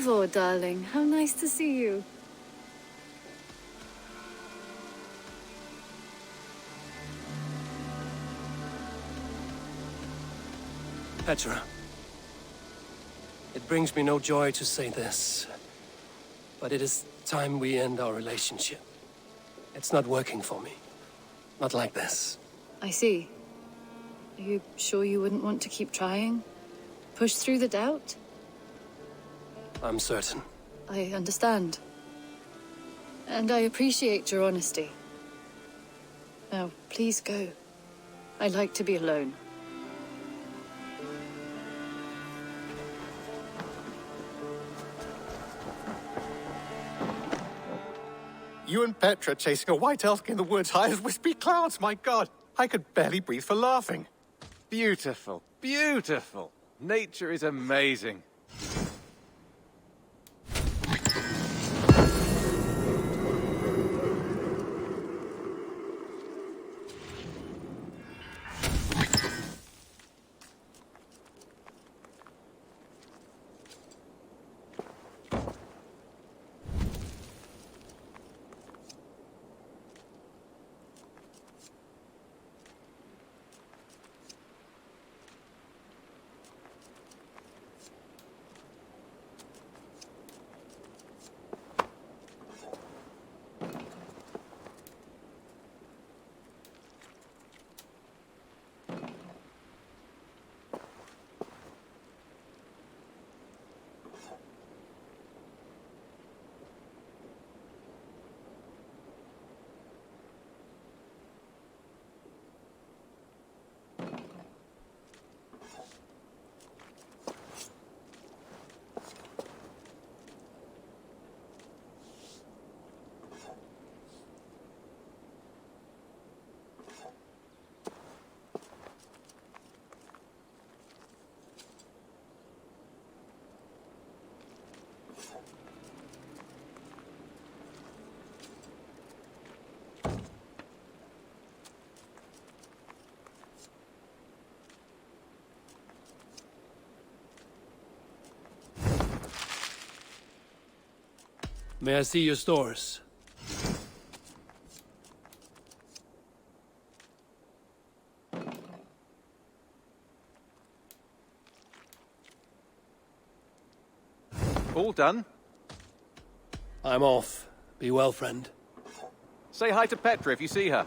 Ivor, darling. How nice to see you. Petra, it brings me no joy to say this, but it is time we end our relationship. It's not working for me. Not like this. I see. Are you sure you wouldn't want to keep trying? Push through the doubt? I'm certain. I understand. And I appreciate your honesty. Now, please go. I like to be alone. You and Petra chasing a white elf in the woods high as wispy clouds, my god! I could barely breathe for laughing. Beautiful, beautiful. Nature is amazing. May I see your stores? All done? I'm off. Be well, friend. Say hi to Petra if you see her.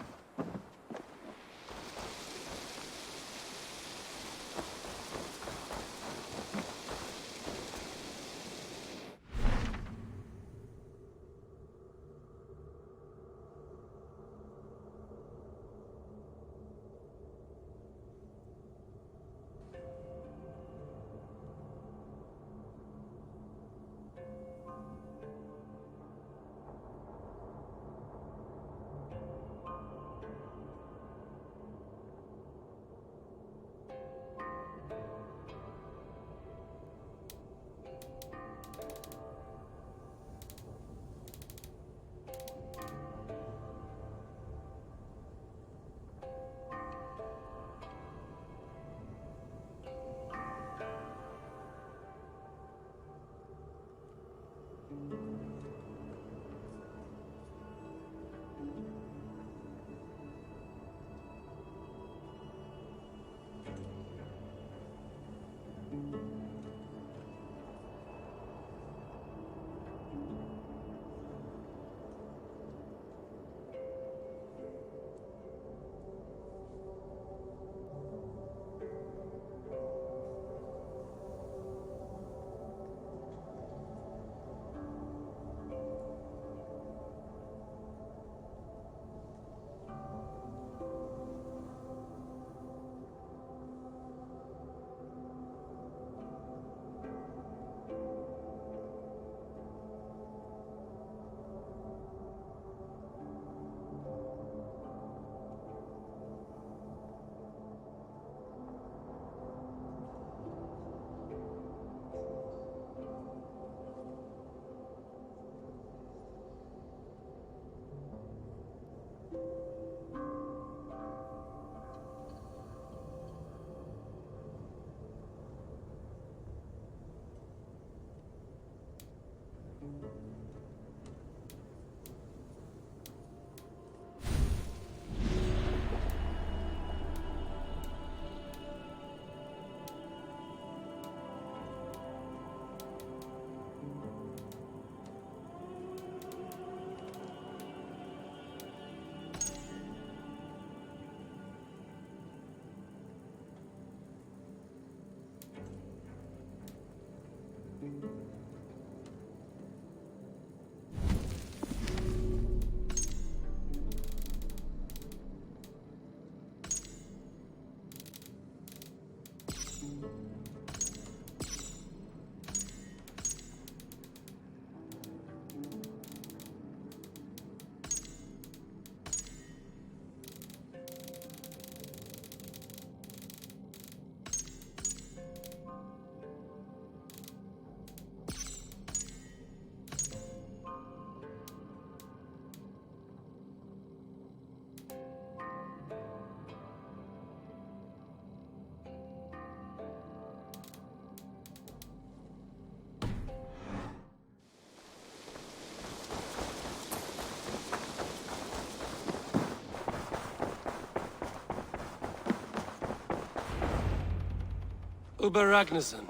Uber Ragnarsson,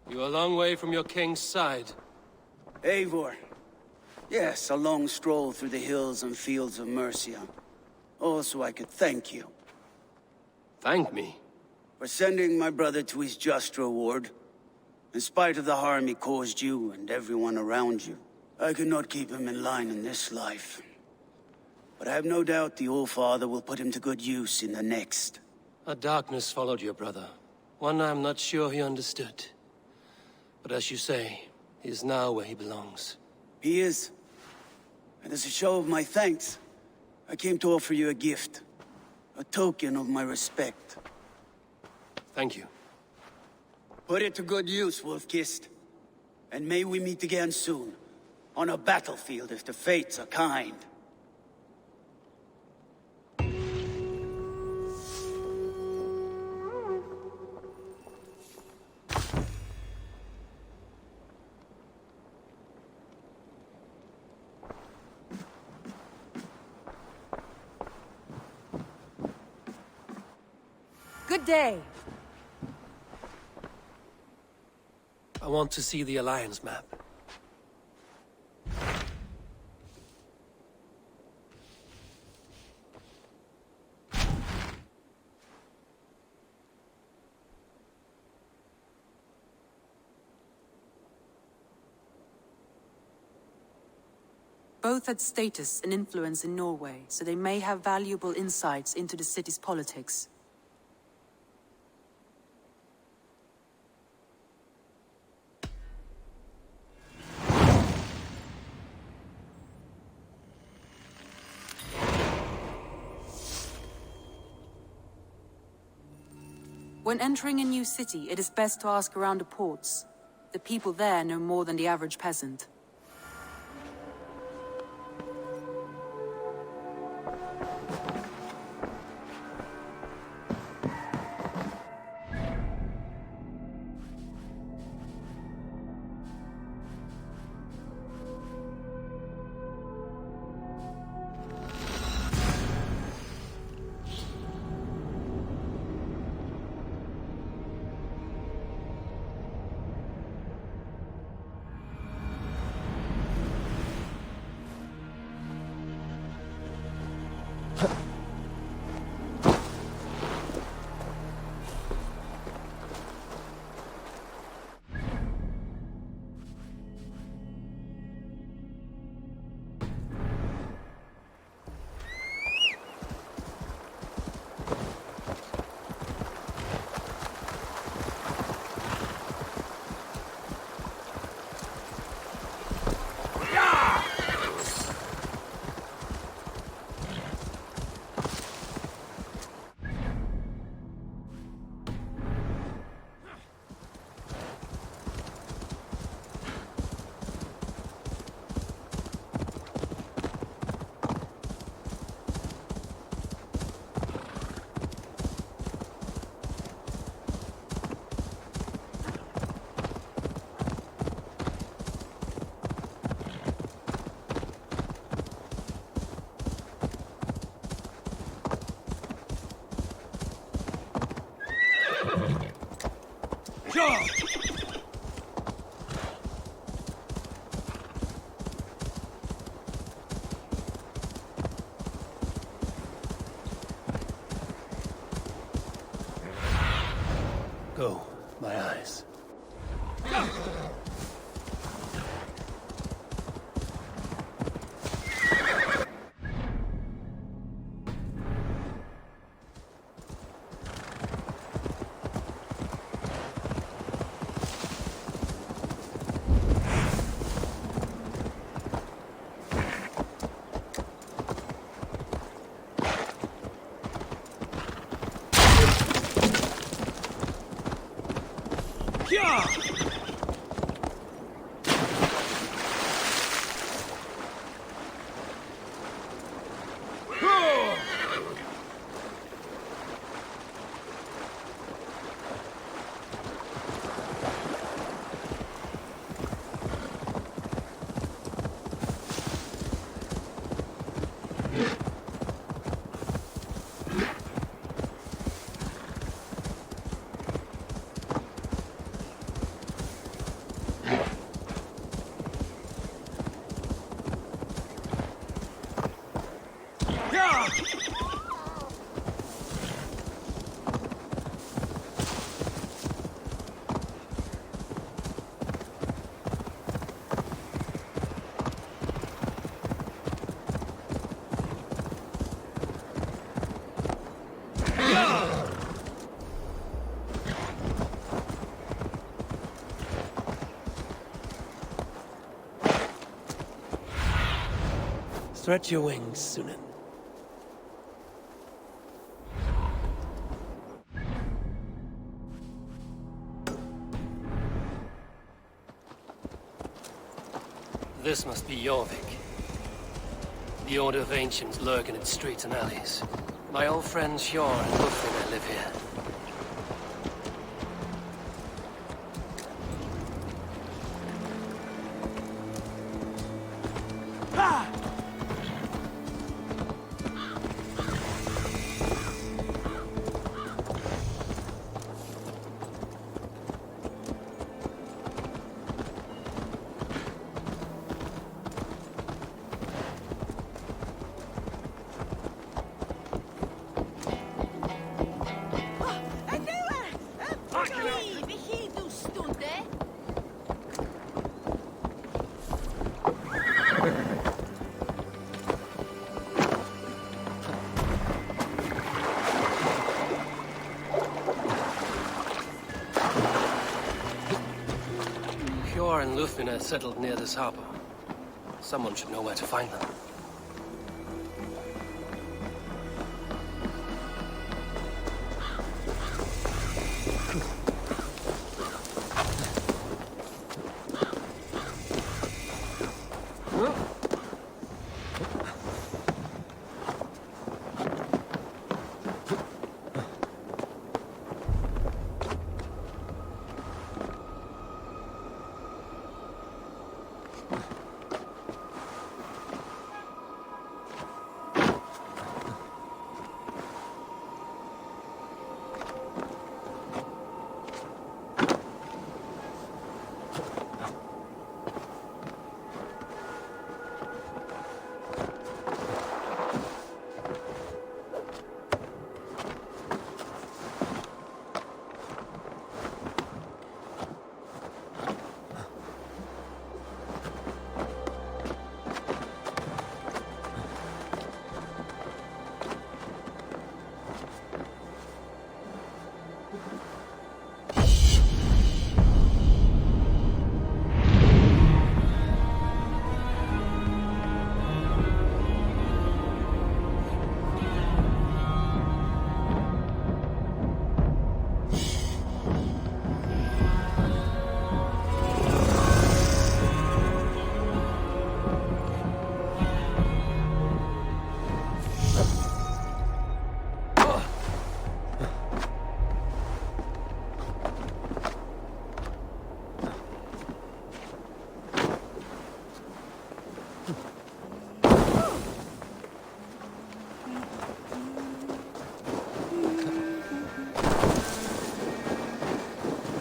you're a long way from your king's side. Eivor. Yes, a long stroll through the hills and fields of Mercia. Also, I could thank you. Thank me? For sending my brother to his just reward. In spite of the harm he caused you and everyone around you, I could not keep him in line in this life. But I have no doubt the All-Father will put him to good use in the next. A darkness followed your brother. One I'm not sure he understood. But as you say, he is now where he belongs. He is. And as a show of my thanks, I came to offer you a gift. A token of my respect. Thank you. Put it to good use, Wolf-Kissed. And may we meet again soon. On a battlefield if the fates are kind. Good day. I want to see the Alliance map. Both had status and influence in Norway, so they may have valuable insights into the city's politics. When entering a new city, it is best to ask around the ports. The people there know more than the average peasant. Go, my eyes. Stretch your wings, Sunan. This must be Jorvik. The Order of Ancients lurk in its streets and alleys. My old friends Sjor and Lufthina live here. Sjor and Lufthina settled near this harbor. Someone should know where to find them.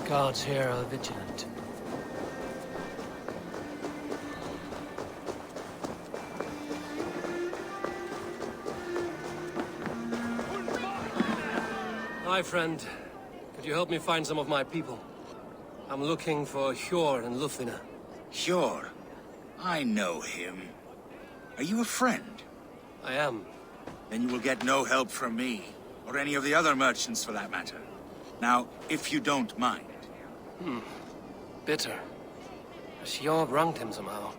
Guards here are vigilant. Hi, friend. Could you help me find some of my people? I'm looking for Sjor and Lufthina. Sure. I know him. Are you a friend? I am. Then you will get no help from me, or any of the other merchants for that matter. Now, if you don't mind. Bitter. Sjor wronged him somehow.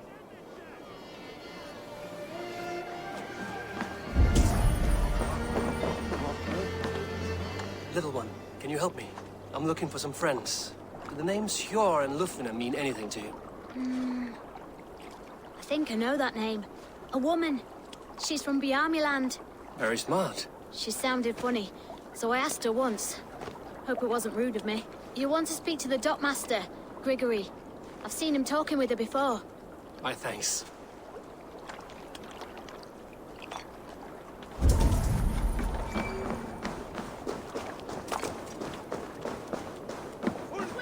Little one, can you help me? I'm looking for some friends. Do the names Hjor and Lufvina mean anything to you? I think I know that name. A woman. She's from Biamiland. Very smart. She sounded funny, so I asked her once. Hope it wasn't rude of me. You want to speak to the dockmaster, Grigory. I've seen him talking with her before. My thanks.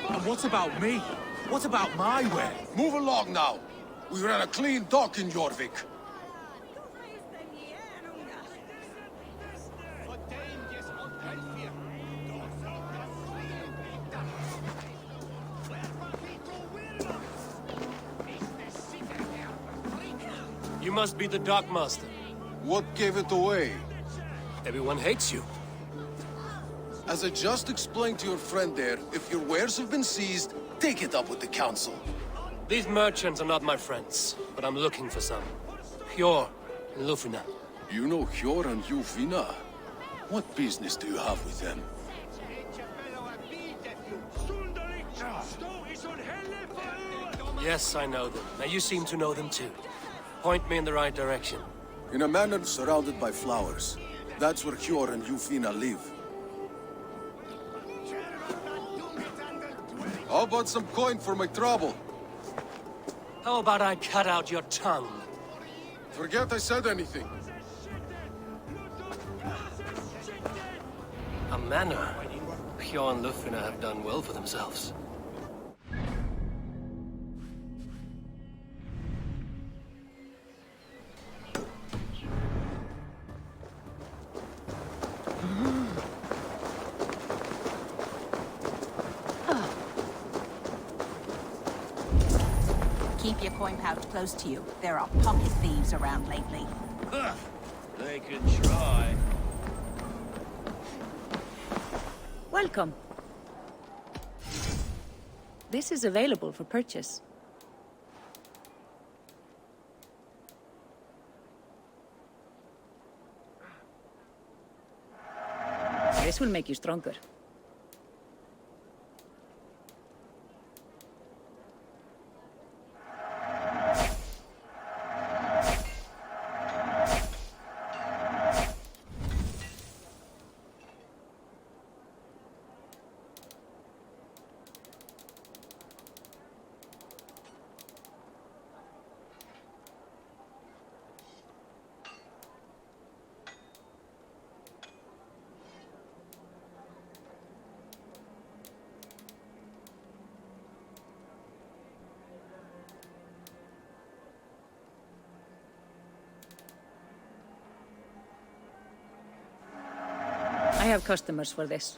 And what about me? What about my way? Move along now. We ran a clean dock in Jorvik. You must be the dockmaster. What gave it away? Everyone hates you. As I just explained to your friend there, if your wares have been seized, take it up with the council. These merchants are not my friends, but I'm looking for some. Hjor and Lufvina. You know Hjor and Lufvina? What business do you have with them? Yes, I know them. Now you seem to know them too. Point me in the right direction. In a manor surrounded by flowers. That's where Hjor and Lufvina live. How about some coin for my trouble? How about I cut out your tongue? Forget I said anything. A manor. Hjor and Lufvina have done well for themselves. Keep your coin pouch close to you. There are pocket thieves around lately. They can try. Welcome. This is available for purchase. This will make you stronger. I have customers for this.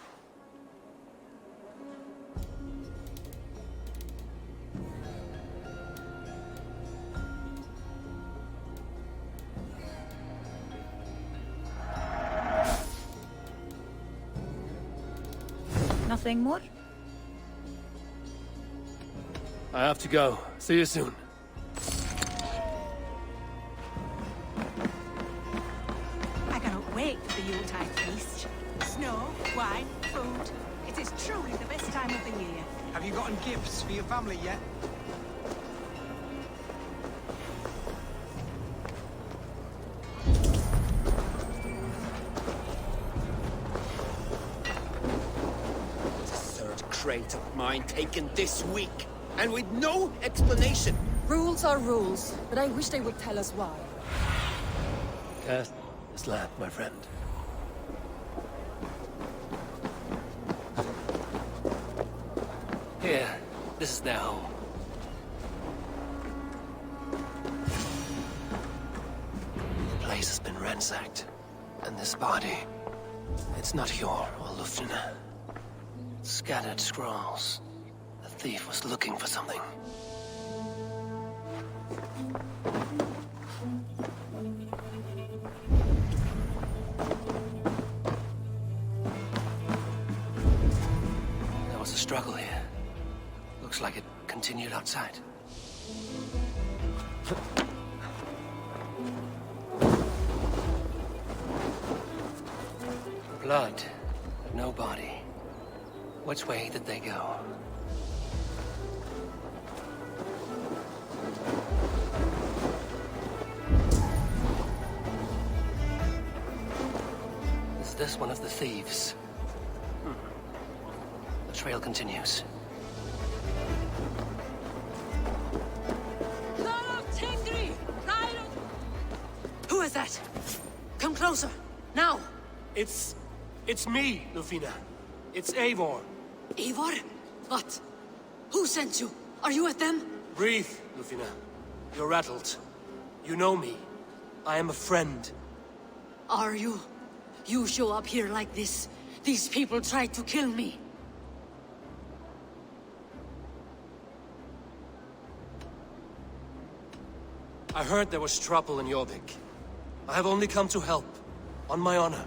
Nothing more? I have to go. See you soon. I cannot wait for the Yuletide feast. Snow, wine, food. It is truly the best time of the year. Have you gotten gifts for your family yet? Crate of mine taken this week, and with no explanation. Rules are rules, but I wish they would tell us why. Cast this lamp, my friend. Here, this is their home. The place has been ransacked, and this body, it's not Hjor or Lufvina. Scattered scrolls. The thief was looking for something. There was a struggle here. Looks like it continued outside. Blood, but no body. Which way did they go? Is this one of the thieves? The trail continues. Who is that? Come closer, now! It's me, Lufina. It's Eivor. Eivor? What? Who sent you? Are you with them? Breathe, Lufina. You're rattled. You know me. I am a friend. Are you? You show up here like this. These people tried to kill me. I heard there was trouble in Jorvik. I have only come to help, on my honor.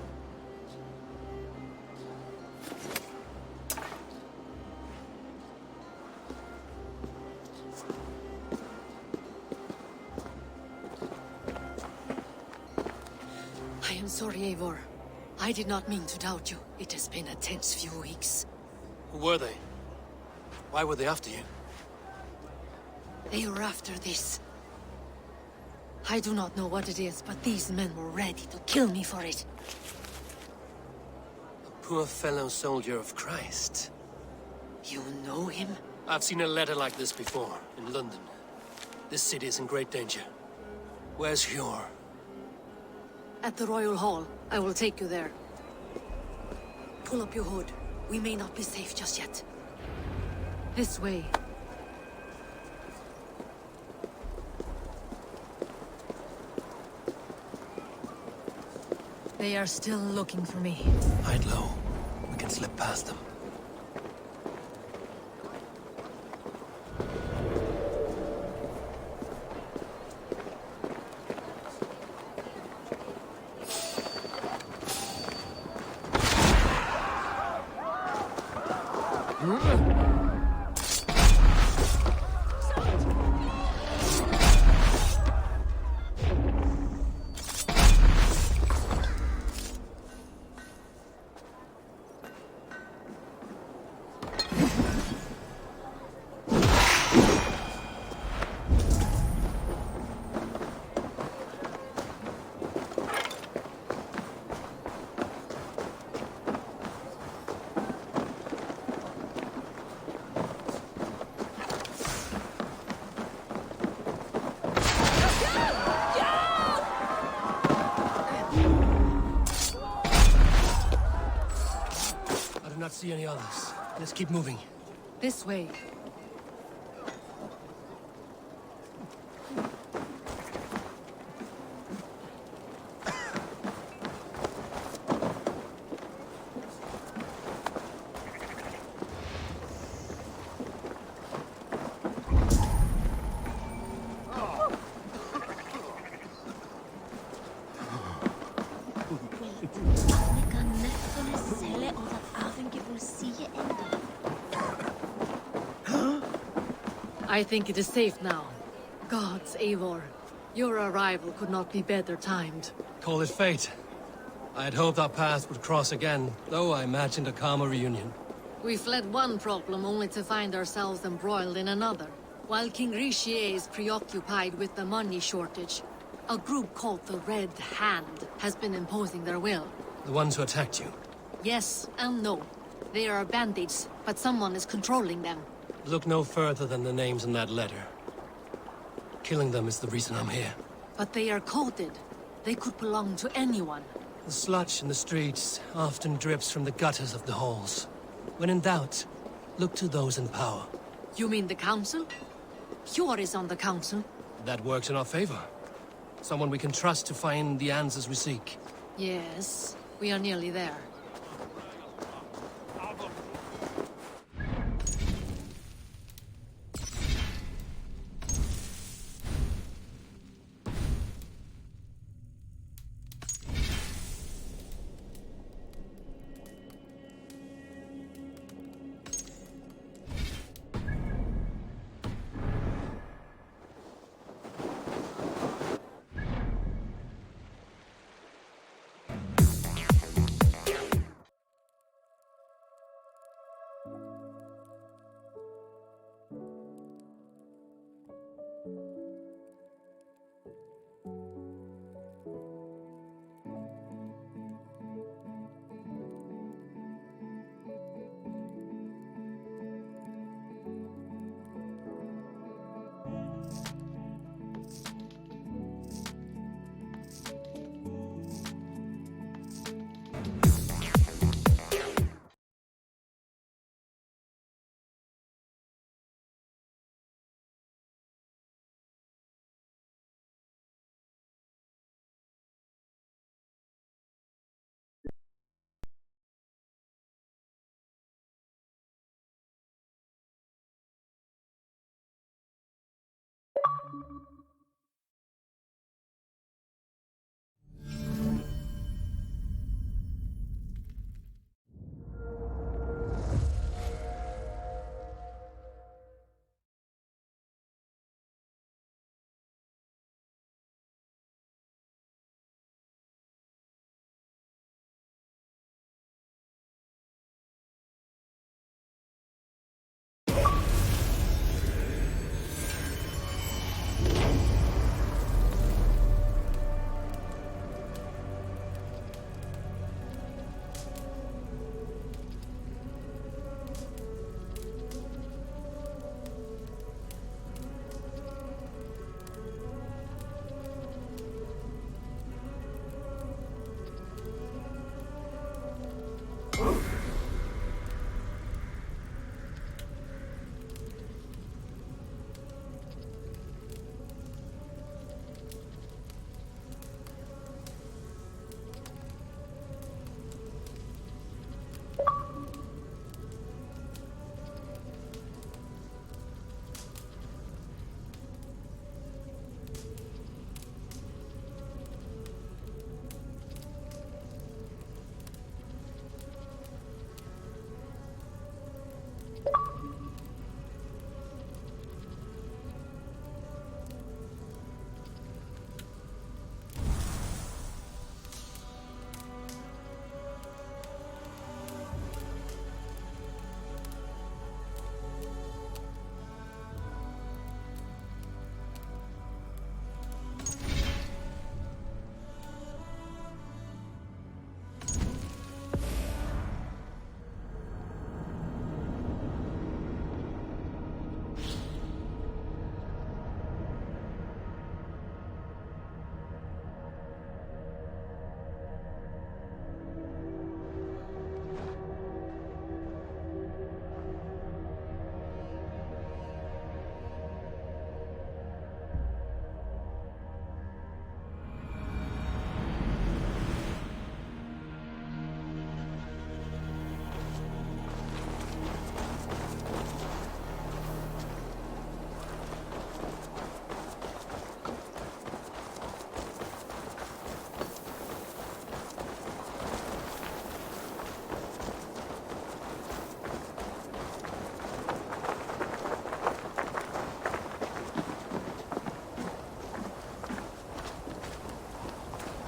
I am sorry, Eivor. I did not mean to doubt you. It has been a tense few weeks. Who were they? Why were they after you? They were after this. I do not know what it is, but these men were ready to kill me for it. A poor fellow soldier of Christ. You know him? I've seen a letter like this before, in London. This city is in great danger. Where's Hjor? At the Royal Hall. I will take you there. Pull up your hood. We may not be safe just yet. This way. They are still looking for me. Hide low. We can slip past them. I don't see any others. Let's keep moving. This way. I think it is safe now. Gods, Eivor. Your arrival could not be better timed. Call it fate. I had hoped our paths would cross again, though I imagined a calmer reunion. We fled one problem only to find ourselves embroiled in another. While King Richier is preoccupied with the money shortage, a group called the Red Hand has been imposing their will. The ones who attacked you? Yes and no. They are bandits, but someone is controlling them. Look no further than the names in that letter. Killing them is the reason I'm here. But they are coded. They could belong to anyone. The sludge in the streets often drips from the gutters of the halls. When in doubt, look to those in power. You mean the Council? Hjor is on the Council. That works in our favor. Someone we can trust to find the answers we seek. Yes, we are nearly there.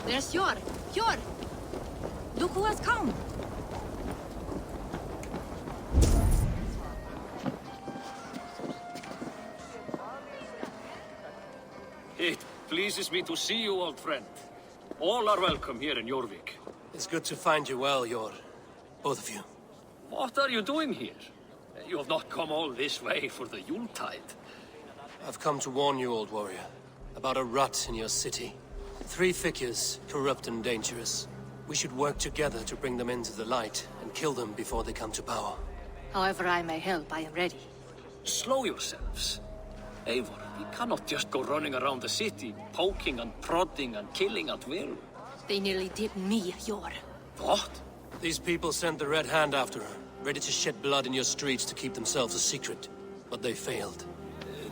There's Jor! Jor! Look who has come! It pleases me to see you, old friend. All are welcome here in Jorvik. It's good to find you well, Jor. Both of you. What are you doing here? You have not come all this way for the Yuletide. I've come to warn you, old warrior, about a rot in your city. 3 figures, corrupt and dangerous. We should work together to bring them into the light and kill them before they come to power. However I may help, I am ready. Slow yourselves. Eivor, we cannot just go running around the city, poking and prodding and killing at will. They nearly did me, Jor. What? These people sent the Red Hand after her, ready to shed blood in your streets to keep themselves a secret. But they failed.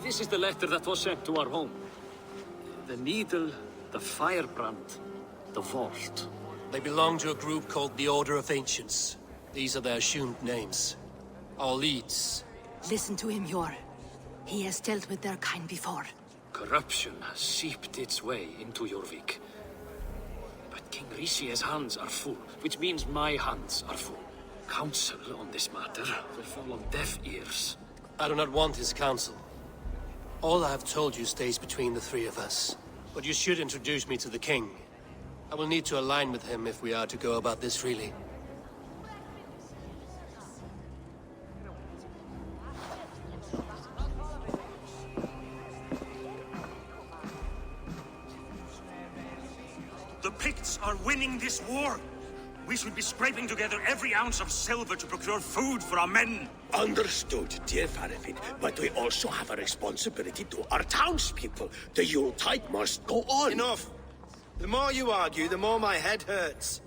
This is the letter that was sent to our home. The needle, the firebrand, the vault. They belong to a group called the Order of Ancients. These are their assumed names. Our leads. Listen to him, Jor. He has dealt with their kind before. Corruption has seeped its way into Jorvik. But King Rishi's hands are full, which means my hands are full. Counsel on this matter will fall on deaf ears. I do not want his counsel. All I have told you stays between the 3 of us. But you should introduce me to the king. I will need to align with him if we are to go about this freely. The Picts are winning this war. We should be scraping together every ounce of silver to procure food for our men. Understood, dear Farafin, but we also have a responsibility to our townspeople. The Yuletide must go on. Enough. The more you argue, the more my head hurts.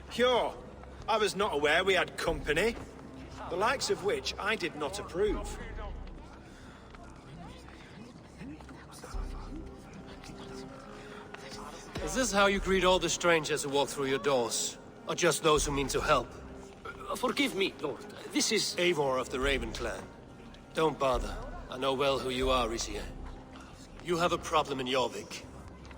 Pure, I was not aware we had company, the likes of which I did not approve. Is this how you greet all the strangers who walk through your doors? Or just those who mean to help? Forgive me, Lord. This is... Eivor of the Raven clan. Don't bother. I know well who you are, Rizier. You have a problem in Jorvik.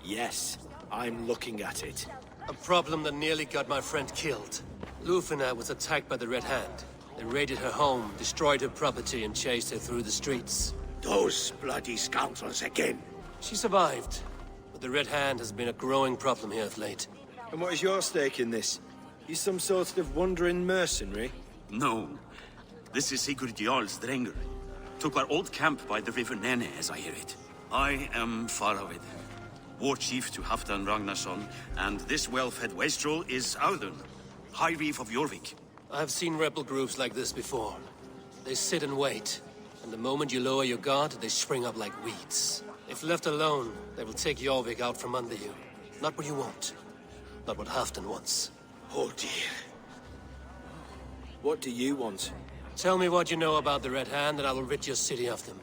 Yes, I'm looking at it. A problem that nearly got my friend killed. Lufina was attacked by the Red Hand. They raided her home, destroyed her property, and chased her through the streets. Those bloody scoundrels again. She survived, but the Red Hand has been a growing problem here of late. And what is your stake in this? You some sort of wandering mercenary? No. This is Sigurd Jarl's Drenger. Took our old camp by the river Nene, as I hear it. I am Faravid, war chief to Halfdan Ragnarsson, and this well-fed wastrel is Audun, High Reeve of Jorvik. I've seen rebel groups like this before. They sit and wait, and the moment you lower your guard, they spring up like weeds. If left alone, they will take Jorvik out from under you. Not what you want. Not what Halfdan wants. Oh dear. What do you want? Tell me what you know about the Red Hand, and I will rid your city of them.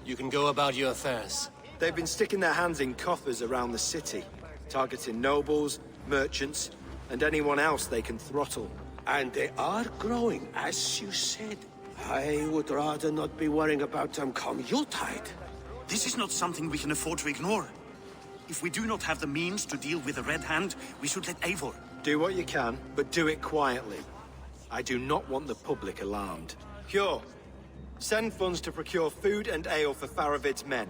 You can go about your affairs. They've been sticking their hands in coffers around the city, targeting nobles, merchants, and anyone else they can throttle. And they are growing, as you said. I would rather not be worrying about them come Yuletide. This is not something we can afford to ignore. If we do not have the means to deal with the Red Hand, we should let Eivor. Do what you can, but do it quietly. I do not want the public alarmed. Cure. Send funds to procure food and ale for Faravid's men.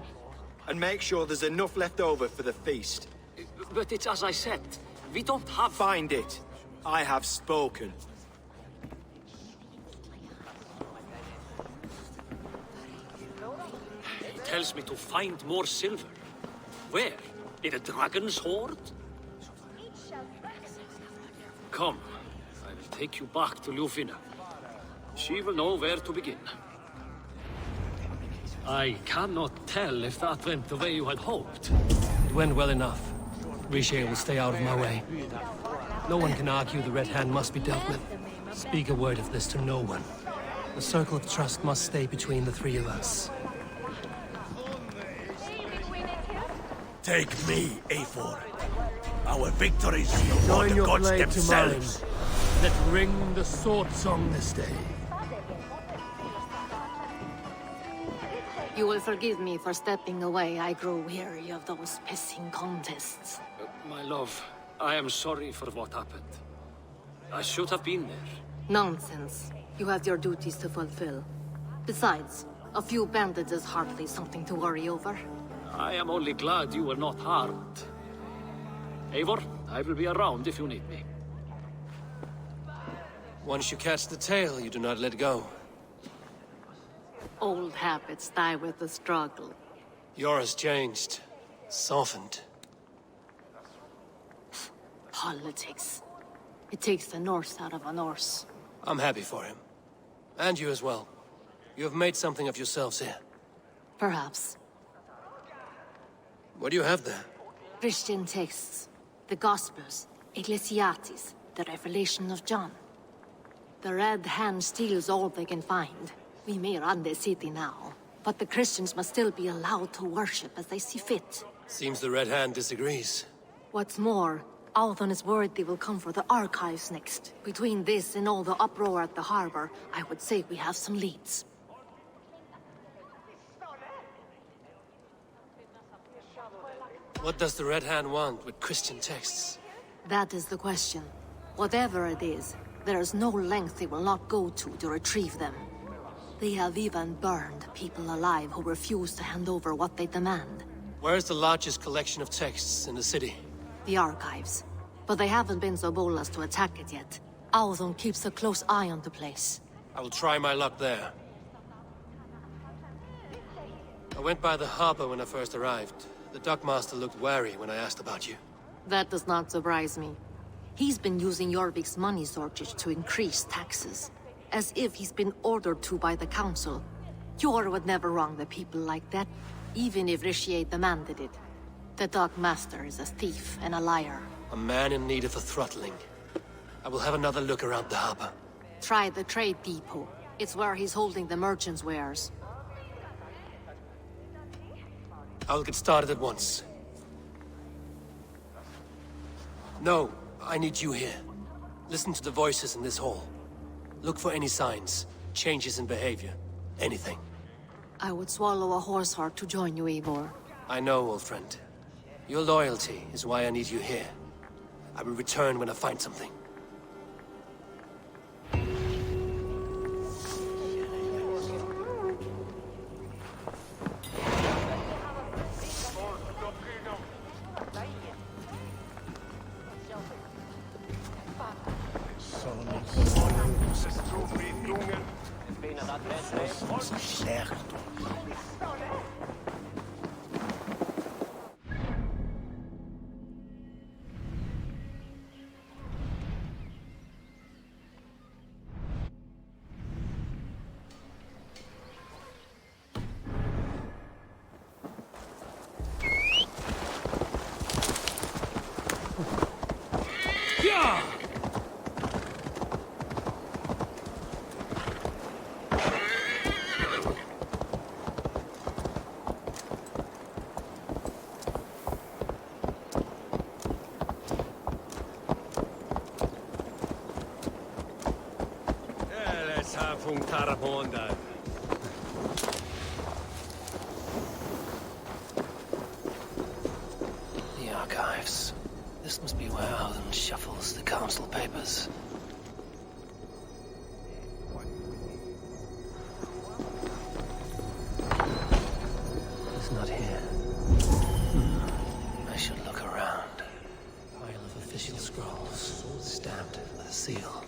And make sure there's enough left over for the feast. But it's as I said. We don't have... Find it. I have spoken. He tells me to find more silver. Where? In a dragon's hoard? Come. I will take you back to Lufina. She will know where to begin. I cannot tell if that went the way you had hoped. It went well enough. Rizier will stay out of my way. No one can argue the Red Hand must be dealt with. Speak a word of this to no one. The circle of trust must stay between the three of us. Take me, Eivor. Our victories will Join the your gods blade themselves. to mine. Let ring the sword song this day. You will forgive me for stepping away. I grow weary of those pissing contests. My love, I am sorry for what happened. I should have been there. Nonsense. You have your duties to fulfill. Besides, a few bandits is hardly something to worry over. I am only glad you were not harmed. Eivor, I will be around if you need me. Once you catch the tail, you do not let go. Old habits die with the struggle. Yours changed. Softened. Politics. It takes the Norse out of a Norse. I'm happy for him. And you as well. You have made something of yourselves here. Perhaps. What do you have there? Christian texts. The Gospels. Ecclesiastes. The Revelation of John. The Red Hand steals all they can find. We may run the city now, but the Christians must still be allowed to worship as they see fit. Seems the Red Hand disagrees. What's more, Althon is worried they will come for the archives next. Between this and all the uproar at the harbor, I would say we have some leads. What does the Red Hand want with Christian texts? That is the question. Whatever it is, there is no length they will not go to retrieve them. They have even burned people alive who refuse to hand over what they demand. Where's the largest collection of texts in the city? The archives. But they haven't been so bold as to attack it yet. Althon keeps a close eye on the place. I will try my luck there. I went by the harbor when I first arrived. The dockmaster looked wary when I asked about you. That does not surprise me. He's been using Jorvik's money shortage to increase taxes. As if he's been ordered to by the council. Jor would never wrong the people like that, even if Rizier demanded it. The dockmaster is a thief and a liar. A man in need of a throttling. I will have another look around the harbor. Try the trade depot. It's where he's holding the merchants' wares. I will get started at once. No, I need you here. Listen to the voices in this hall. Look for any signs, changes in behavior, anything. I would swallow a horse heart to join you, Eivor. I know, old friend. Your loyalty is why I need you here. I will return when I find something. The archives. This must be where Alden shuffles the council papers. It's not here. I should look around. Pile of official scrolls, stamped with a seal.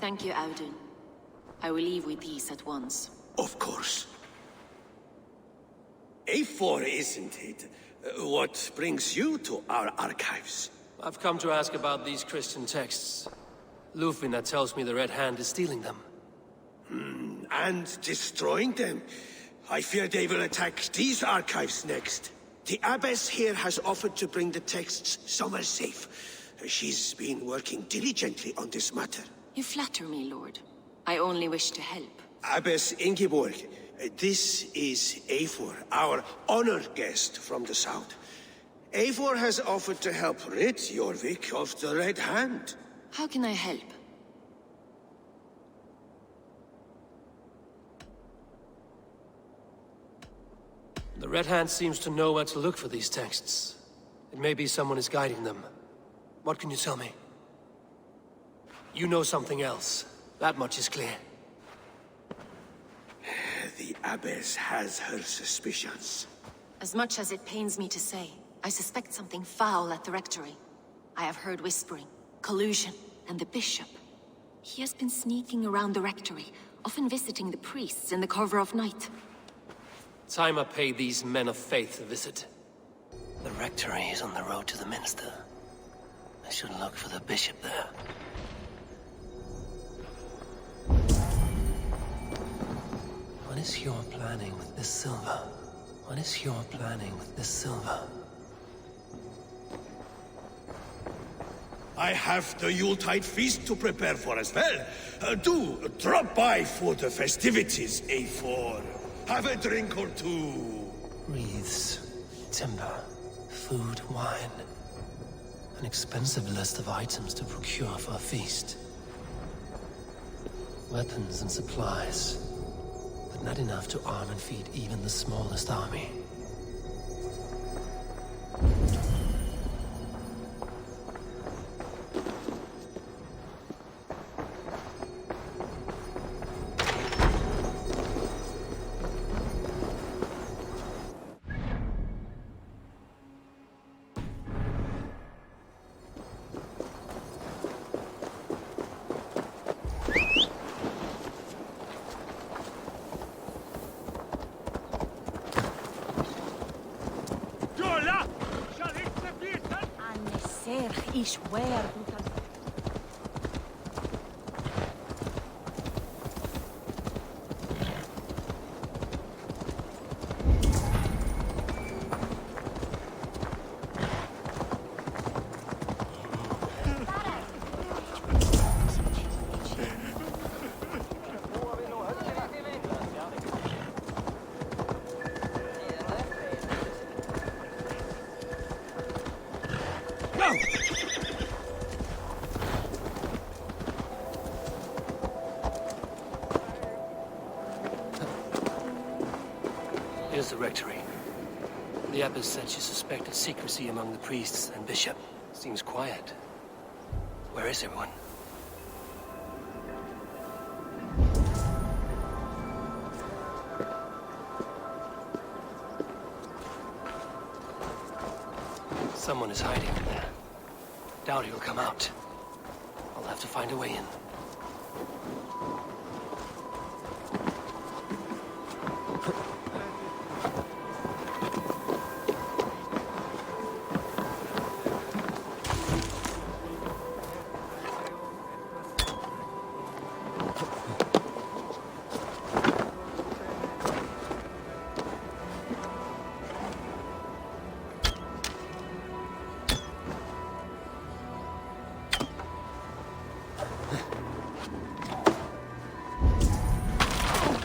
Thank you, Audun. I will leave with these at once. Of course. A4, isn't it? What brings you to our archives? I've come to ask about these Christian texts. Lufina tells me the Red Hand is stealing them. And destroying them. I fear they will attack these archives next. The Abbess here has offered to bring the texts somewhere safe. She's been working diligently on this matter. You flatter me, Lord. I only wish to help. Abbess Ingeborg, this is Eivor, our honored guest from the south. Eivor has offered to help rid Jorvik of the Red Hand. How can I help? The Red Hand seems to know where to look for these texts. It may be someone is guiding them. What can you tell me? You know something else. That much is clear. The Abbess has her suspicions. As much as it pains me to say, I suspect something foul at the rectory. I have heard whispering, collusion, and the bishop. He has been sneaking around the rectory, often visiting the priests in the cover of night. Time I pay these men of faith a visit. The rectory is on the road to the minster. I should look for the bishop there. What is your planning with this silver? What is your planning with this silver? I have the Yuletide feast to prepare for as well. Do drop by for the festivities, A4. Have a drink or two. Wreaths, timber, food, wine. An expensive list of items to procure for a feast. Weapons and supplies, but not enough to arm and feed even the smallest army. Ich schwör, rectory. The abbess said she suspected secrecy among the priests and bishop. Seems quiet. Where is everyone? Someone is hiding in there. Doubt he'll come out. I'll have to find a way in.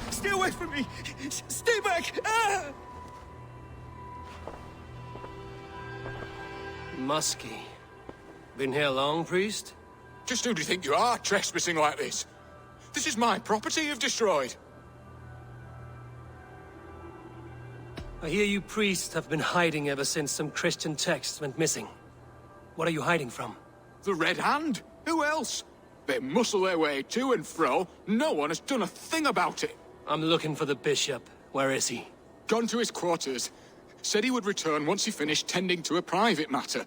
Stay away from me! Stay back! Ah! Muskie. Been here long, priest? Just who do you think you are, trespassing like this? This is my property you've destroyed. I hear you priests have been hiding ever since some Christian texts went missing. What are you hiding from? The Red Hand? Who else? They muscle their way to and fro. No one has done a thing about it. I'm looking for the bishop. Where is he? Gone to his quarters. Said he would return once he finished tending to a private matter.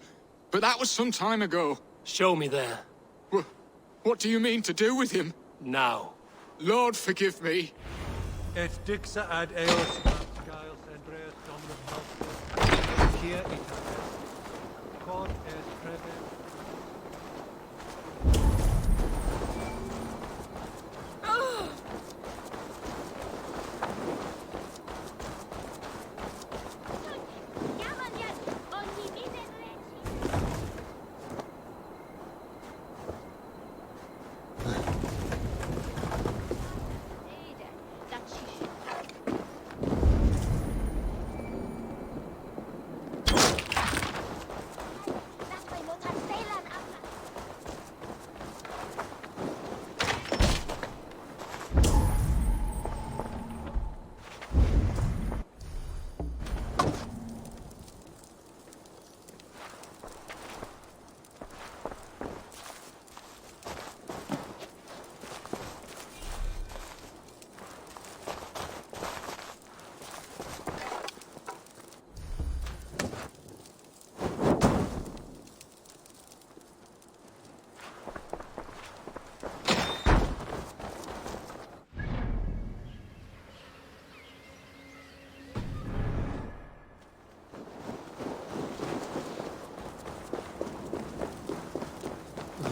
But that was some time ago. Show me there. What do you mean to do with him? Now. Lord, forgive me. Et dixa ad eos gaels andreas dominus nostrum, here italis, quod et preve.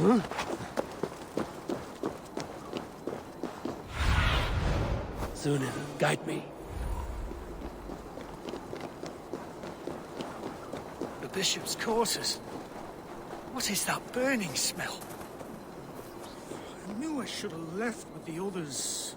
Huh? Zunin, guide me. The bishop's quarters. What is that burning smell? I knew I should have left with the others.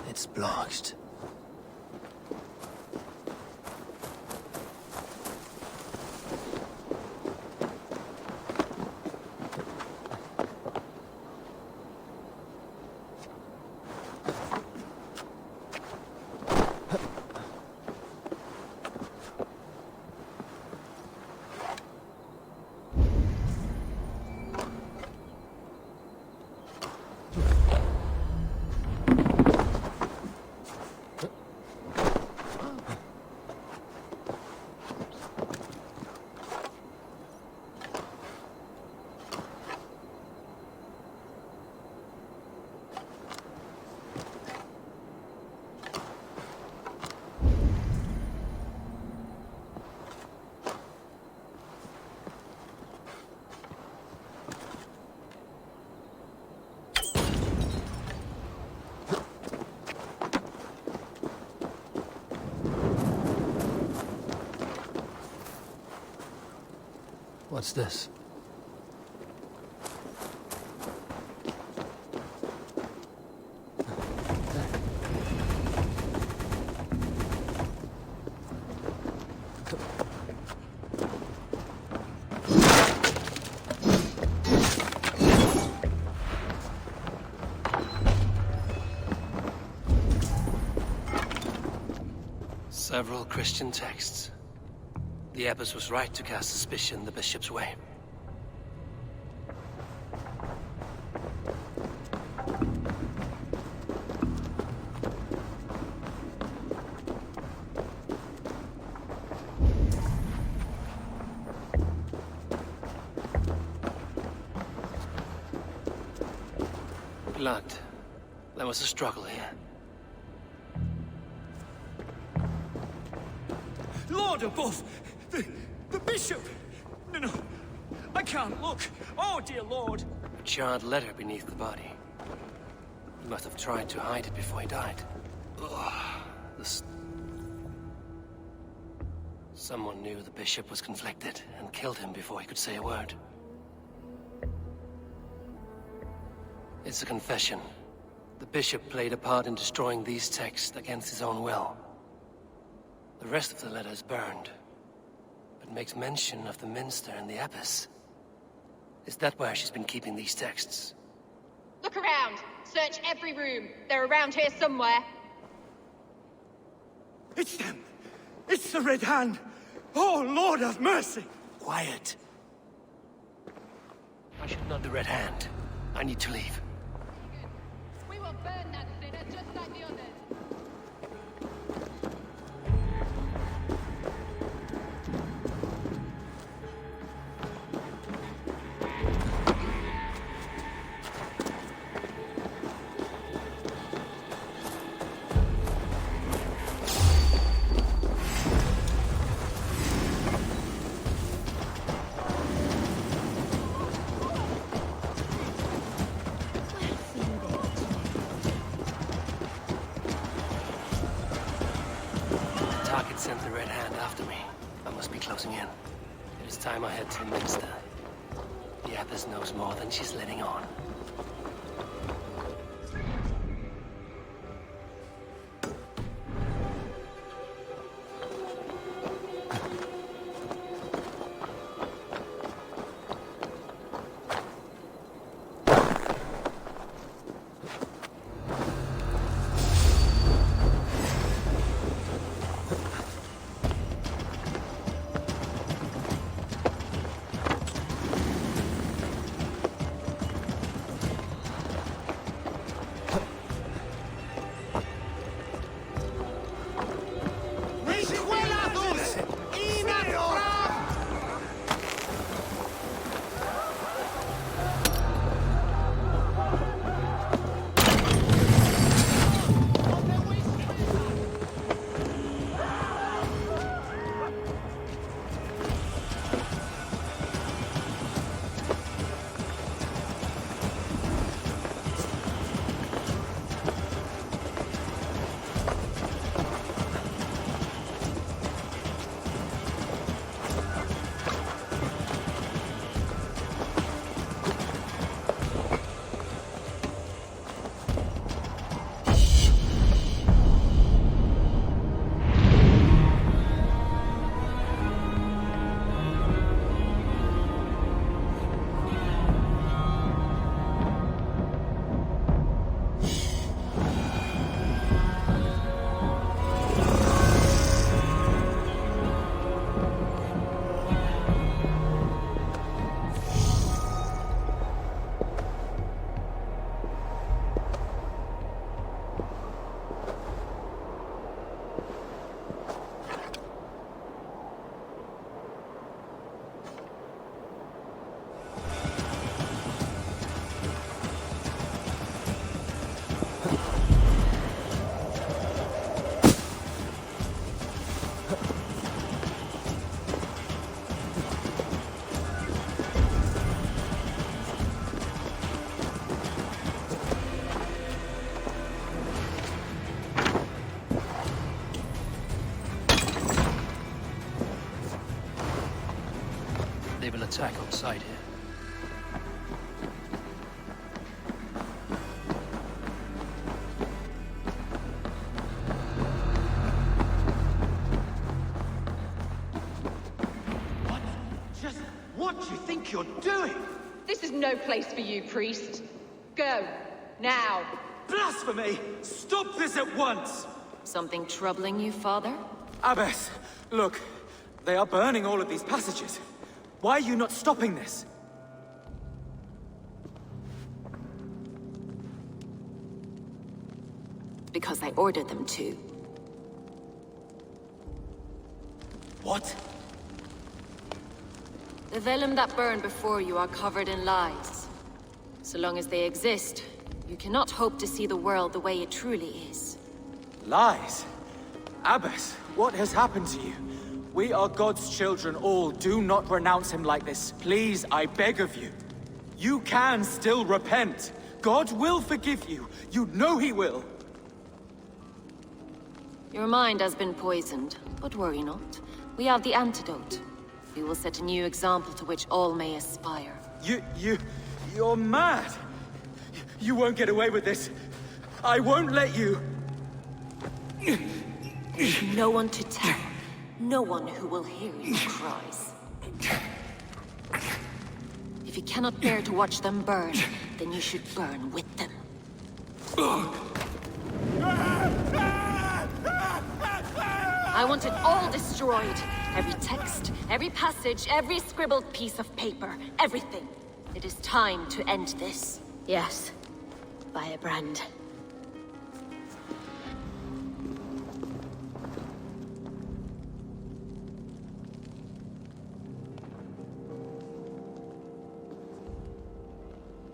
It's blocked. What's this? Several Christian texts. The abbess was right to cast suspicion the bishop's way. Blood. There was a struggle here. Lord above! The bishop! No, I can't look! Oh, dear Lord! A charred letter beneath the body. He must have tried to hide it before he died. Ugh, Someone knew the bishop was conflicted and killed him before he could say a word. It's a confession. The bishop played a part in destroying these texts against his own will. The rest of the letter is burned, but makes mention of the minster and the abbess. Is that where she's been keeping these texts? Look around! Search every room. They're around here somewhere. It's them! It's the Red Hand! Oh, Lord have mercy! Quiet. I should not the Red Hand. I need to leave. We will burn that sinner just like the others. Sent the Red Hand after me. I must be closing in. It is time I head to the minster. The abbess knows more than she's letting on. attack on sight here. What do you think you're doing? This is no place for you, priest. Go. Now. Blasphemy! Stop this at once! Something troubling you, Father? Abbess, look. They are burning all of these passages. Why are you not stopping this? Because I ordered them to. What? The vellum that burn before you are covered in lies. So long as they exist, you cannot hope to see the world the way it truly is. Lies? Abbess, what has happened to you? We are God's children all. Do not renounce him like this. Please, I beg of you. You can still repent. God will forgive you. You know he will. Your mind has been poisoned, but worry not. We have the antidote. We will set a new example to which all may aspire. You're mad! You won't get away with this. I won't let you. No one to tell. No one who will hear your cries. If you cannot bear to watch them burn, then you should burn with them. I want it all destroyed. Every text, every passage, every scribbled piece of paper. Everything. It is time to end this. Yes. Firebrand.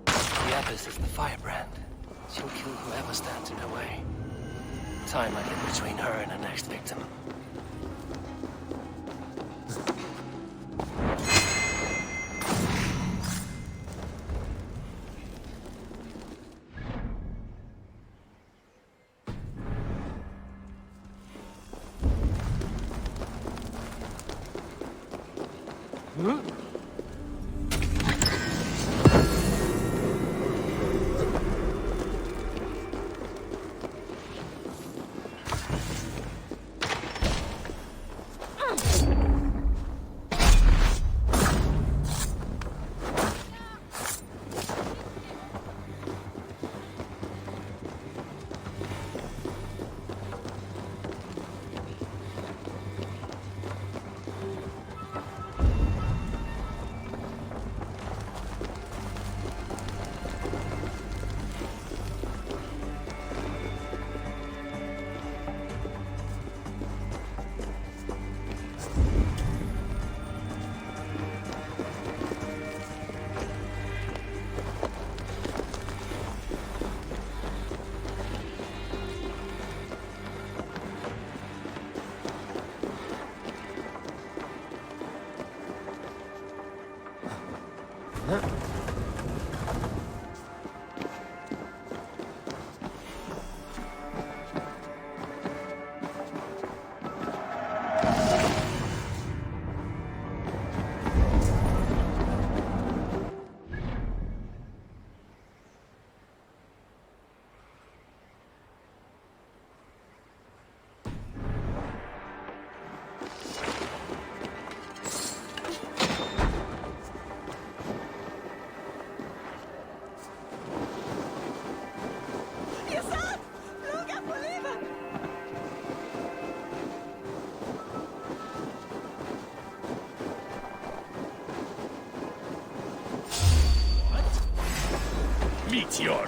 The Abbess is the firebrand. She'll kill whoever stands in her way. Time might get between her and her next victim. Meteor!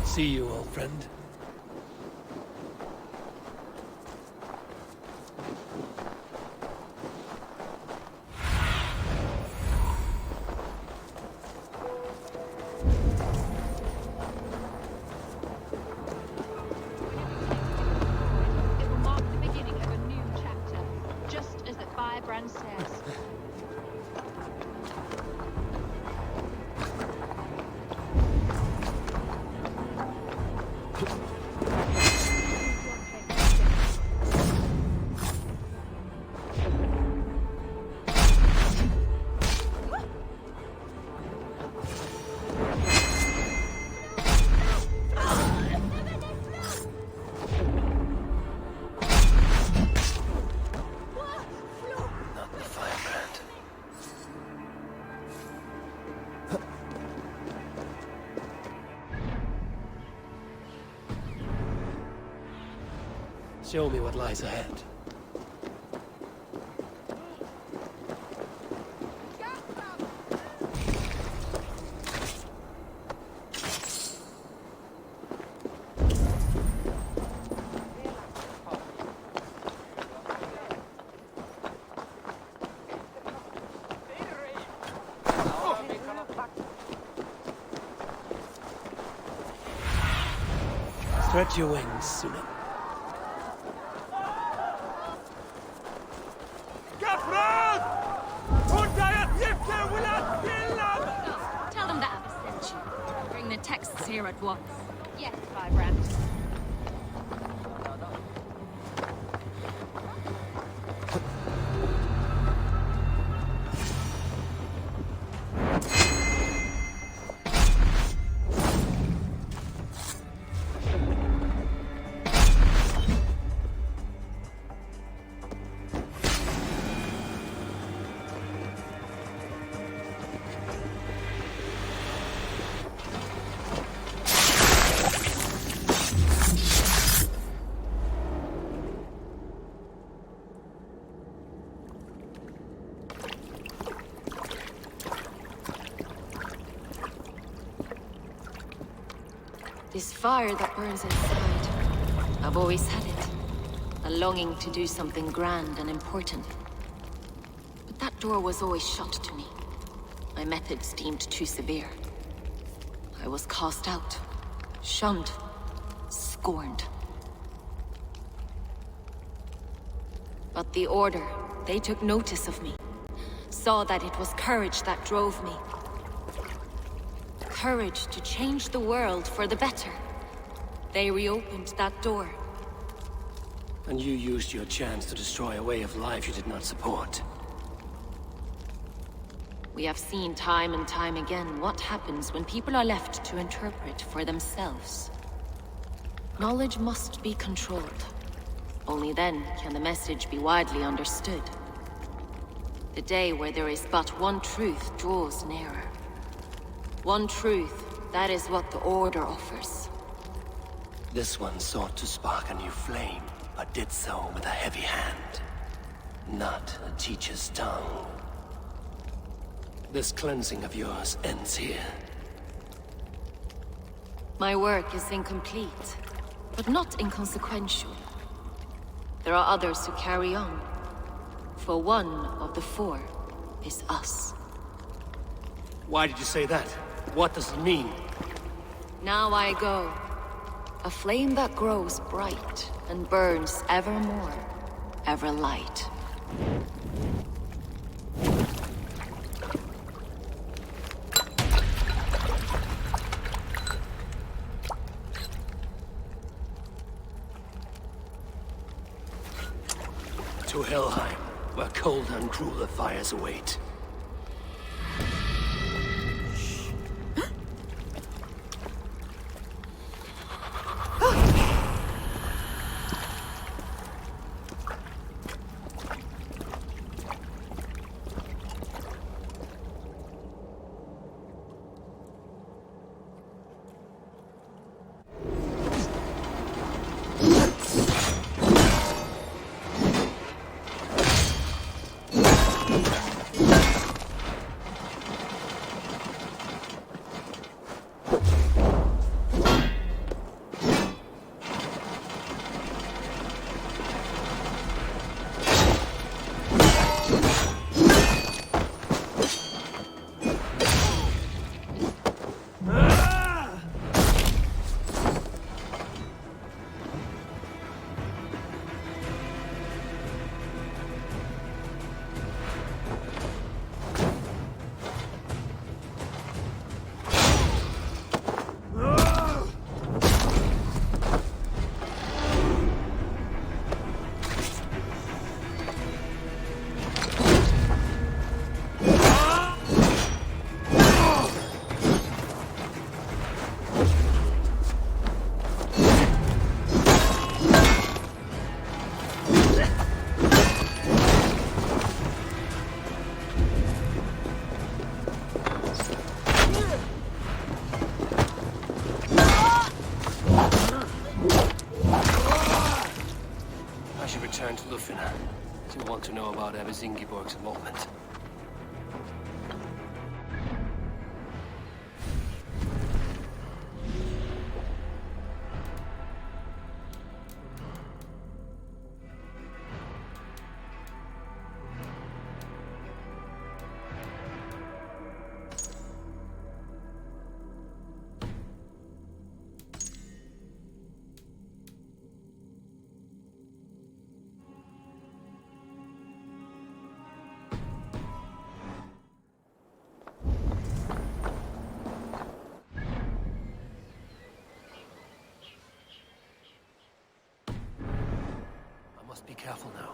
not see you, old friend. It will mark the beginning of a new chapter, just as the firebrand says. Not the firebrand. Show me what lies ahead. Stretch your wings, Sunan. Tell them that Abbas sent you. Bring the texts here at once. Yes, firebrand. This fire that burns inside, I've always had it. A longing to do something grand and important. But that door was always shut to me. My methods deemed too severe. I was cast out, shunned, scorned. But the Order, they took notice of me. Saw that it was courage that drove me. Courage to change the world for the better. They reopened that door. And you used your chance to destroy a way of life you did not support. We have seen time and time again what happens when people are left to interpret for themselves. Knowledge must be controlled. Only then can the message be widely understood. The day where there is but one truth draws nearer. One truth, that is what the Order offers. This one sought to spark a new flame, but did so with a heavy hand. Not a teacher's tongue. This cleansing of yours ends here. My work is incomplete, but not inconsequential. There are others who carry on. For one of the four is us. Why did you say that? What does it mean? Now I go. A flame that grows bright and burns ever more, ever light. To Helheim, where cold and crueler fires await. want to know about Abbess Ingeborg's involvement. Must be careful now.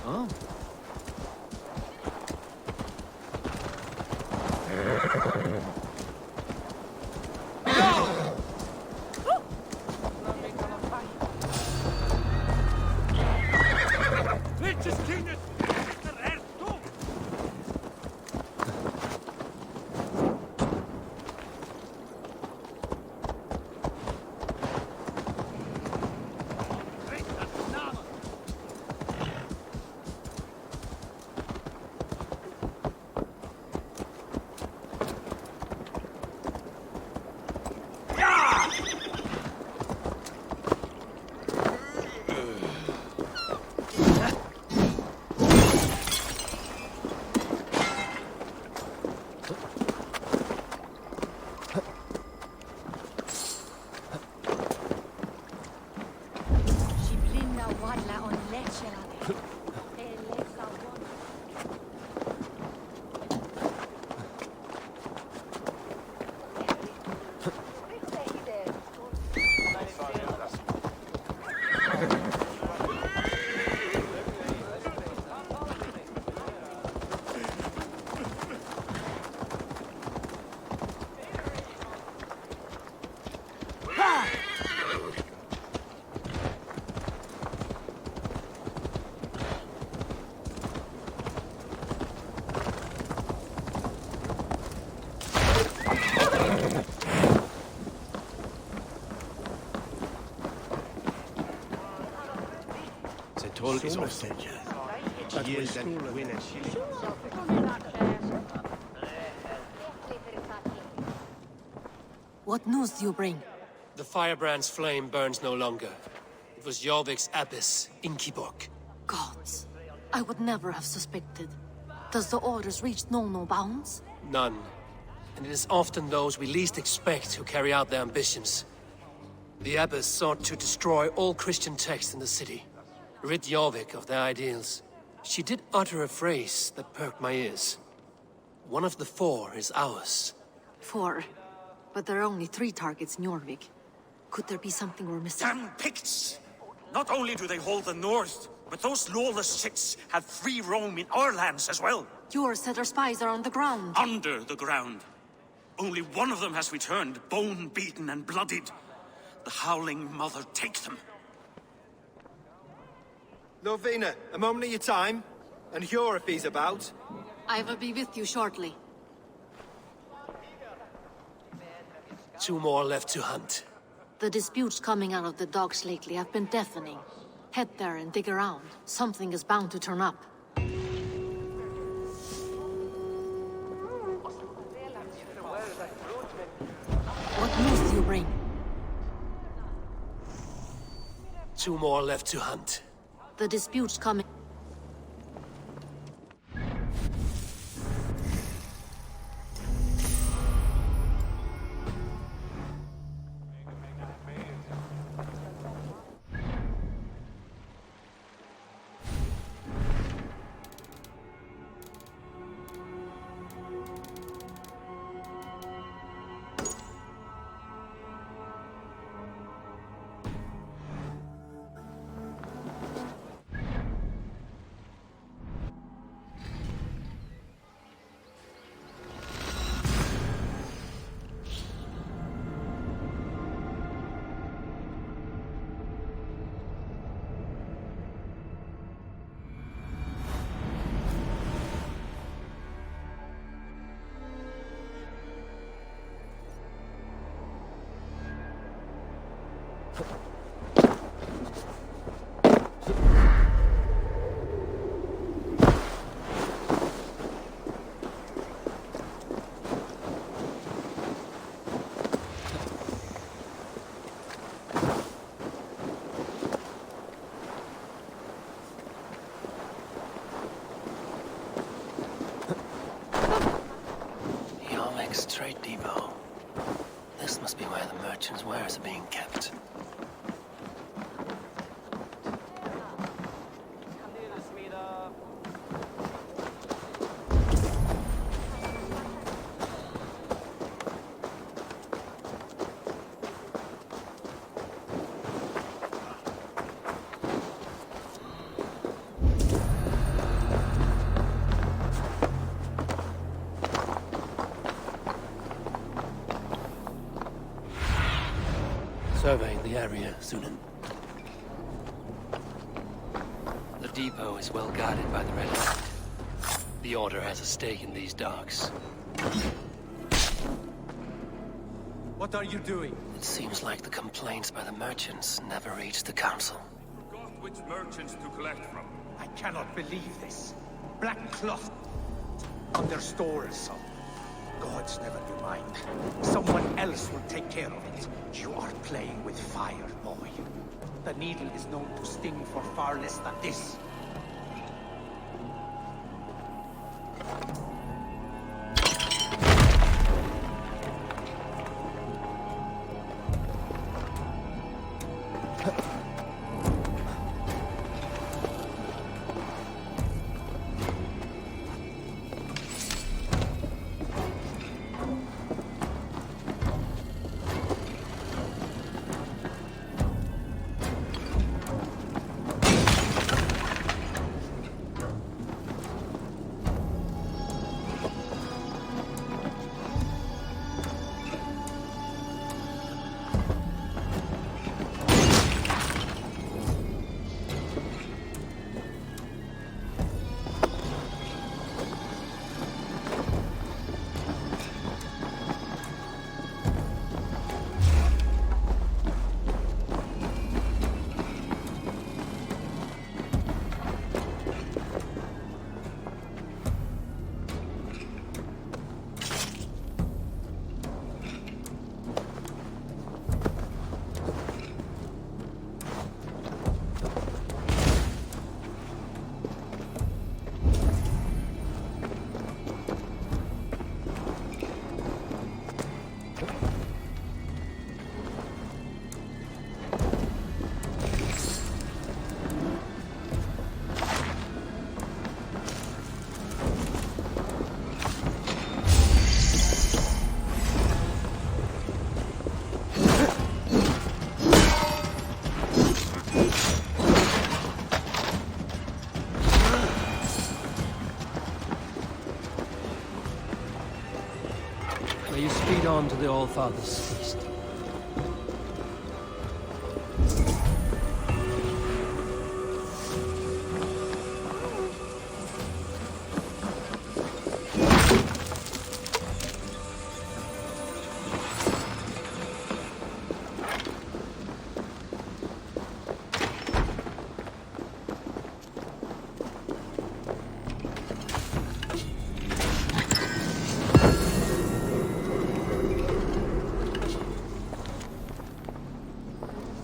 Oh. Toll is offset. Yield and win a shilling. What news do you bring? The firebrand's flame burns no longer. It was Jorvik's abbess, Ingeborg. Gods, I would never have suspected. Does the orders reach no bounds? None. And it is often those we least expect who carry out their ambitions. The abbess sought to destroy all Christian texts in the city. Rid Jorvik of their ideals. She did utter a phrase that perked my ears. One of the 4 is ours. 4? But there are only 3 targets in Jorvik. Could there be something we're missing? Damn Picts! Not only do they hold the north, but those lawless shits have free roam in our lands as well. Yours said our spies are on the ground. Under the ground. Only one of them has returned, bone-beaten and bloodied. The Howling Mother take them. Lovina, a moment of your time. And Hjor if he's about. I will be with you shortly. 2 more left to hunt. The disputes coming out of the docks lately have been deafening. Head there and dig around. Something is bound to turn up. What news do you bring? 2 more left to hunt. The disputes coming... next trade depot. This must be where the merchants' wares are being kept. Survey the area, Sunan. The depot is well guarded by the Red Hand. The Order has a stake in these docks. What are you doing? It seems like the complaints by the merchants never reached the council. Forgot which merchants to collect from. I cannot believe this. Black cloth on their stores. Gods never do mind. Someone else will take care of it. You are playing with fire, boy. The needle is known to sting for far less than this. May you speed on to the All-Father's feast.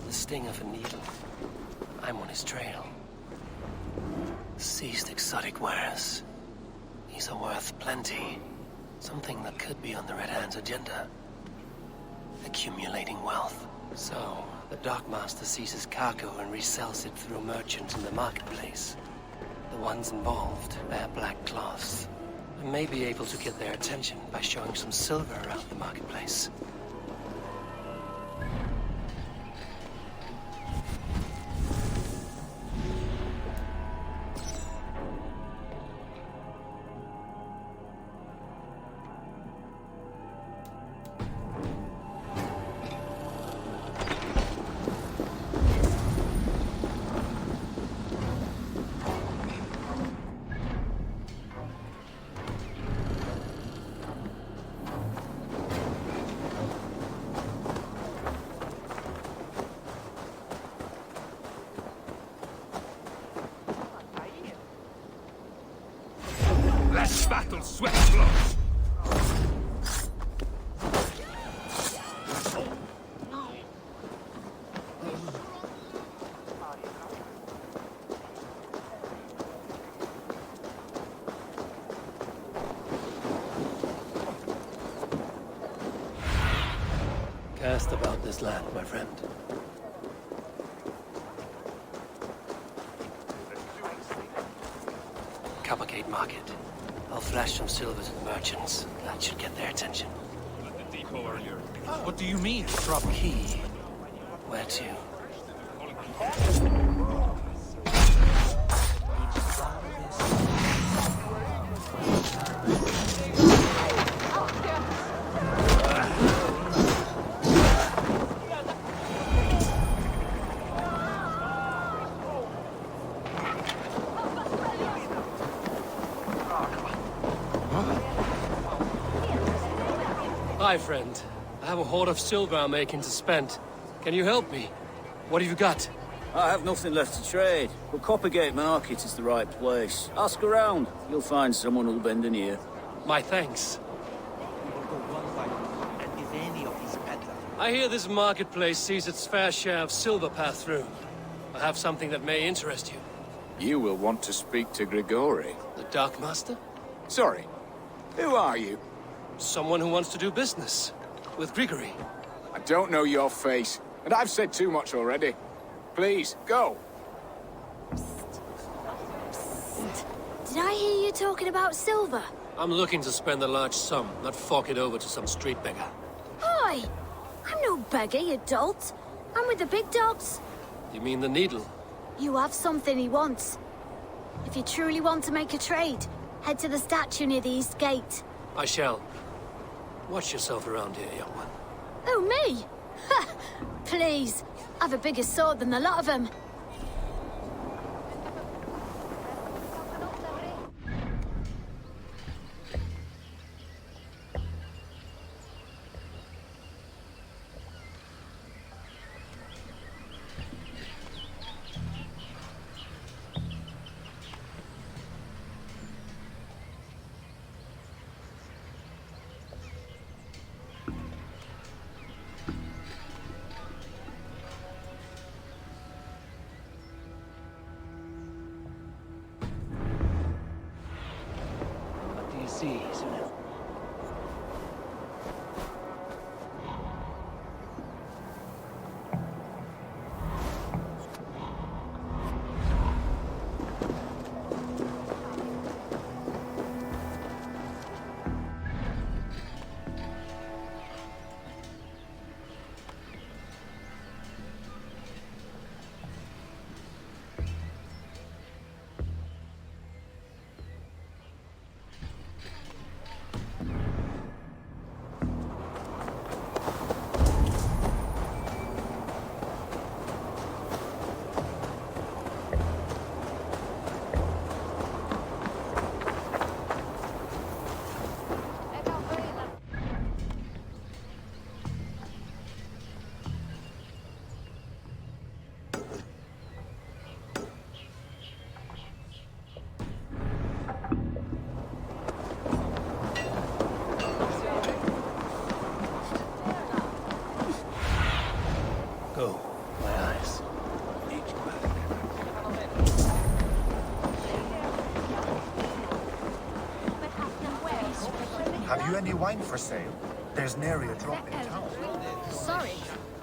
Sting of a needle. I'm on his trail. Seized exotic wares. These are worth plenty. Something that could be on the Red Hand's agenda. Accumulating wealth. So, the dockmaster seizes cargo and resells it through merchants in the marketplace. The ones involved wear black cloths. I may be able to get their attention by showing some silver around the marketplace. Let's battle sweat close. asked about this land, my friend. Coppergate Market. I'll flash some silver to the merchants. That should get their attention. At the depot earlier. What do you mean? Drop key. Where to? Hi, friend. I have a hoard of silver I'm making to spend. Can you help me? What have you got? I have nothing left to trade, but Coppergate Market is the right place. Ask around. You'll find someone who'll bend an ear. My thanks. I hear this marketplace sees its fair share of silver pass through. I have something that may interest you. You will want to speak to Grigori. The Dark Master? Sorry. Who are you? Someone who wants to do business. With Grigori. I don't know your face, and I've said too much already. Please, go. Did I hear you talking about silver? I'm looking to spend a large sum, not fork it over to some street beggar. Oi! I'm no beggar, you dolt. I'm with the big dogs. You mean the needle? You have something he wants. If you truly want to make a trade, head to the statue near the east gate. I shall. Watch yourself around here, young one. Oh, me? Ha! Please. I've a bigger sword than the lot of them. Have you any wine for sale? There's nary a drop in town. Sorry.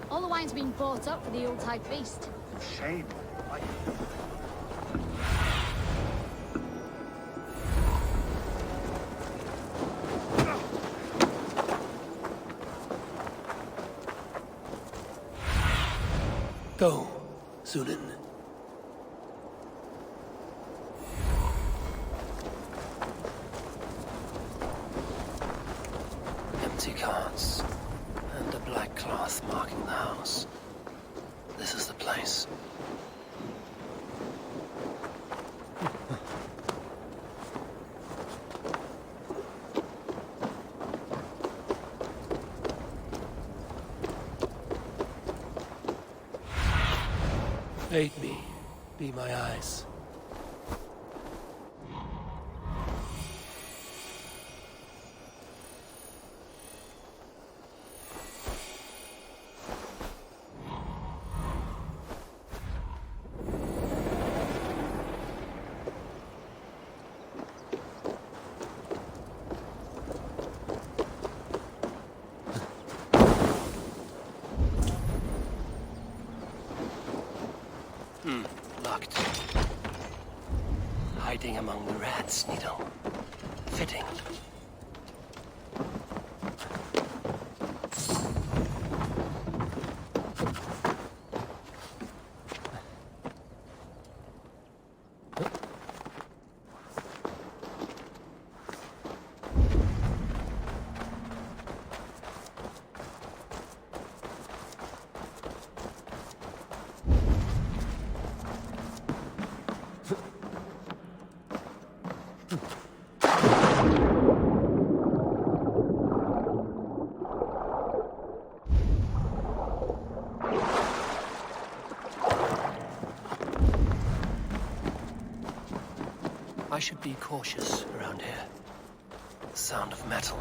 All the wine's been bought up for the Yuletide feast. Shame. Go, Zulin. Empty carts, and a black cloth marking the house. This is the place. Aid me. Be my eyes. locked. Hiding among the rats, Needle. Fitting. I should be cautious around here. The sound of metal.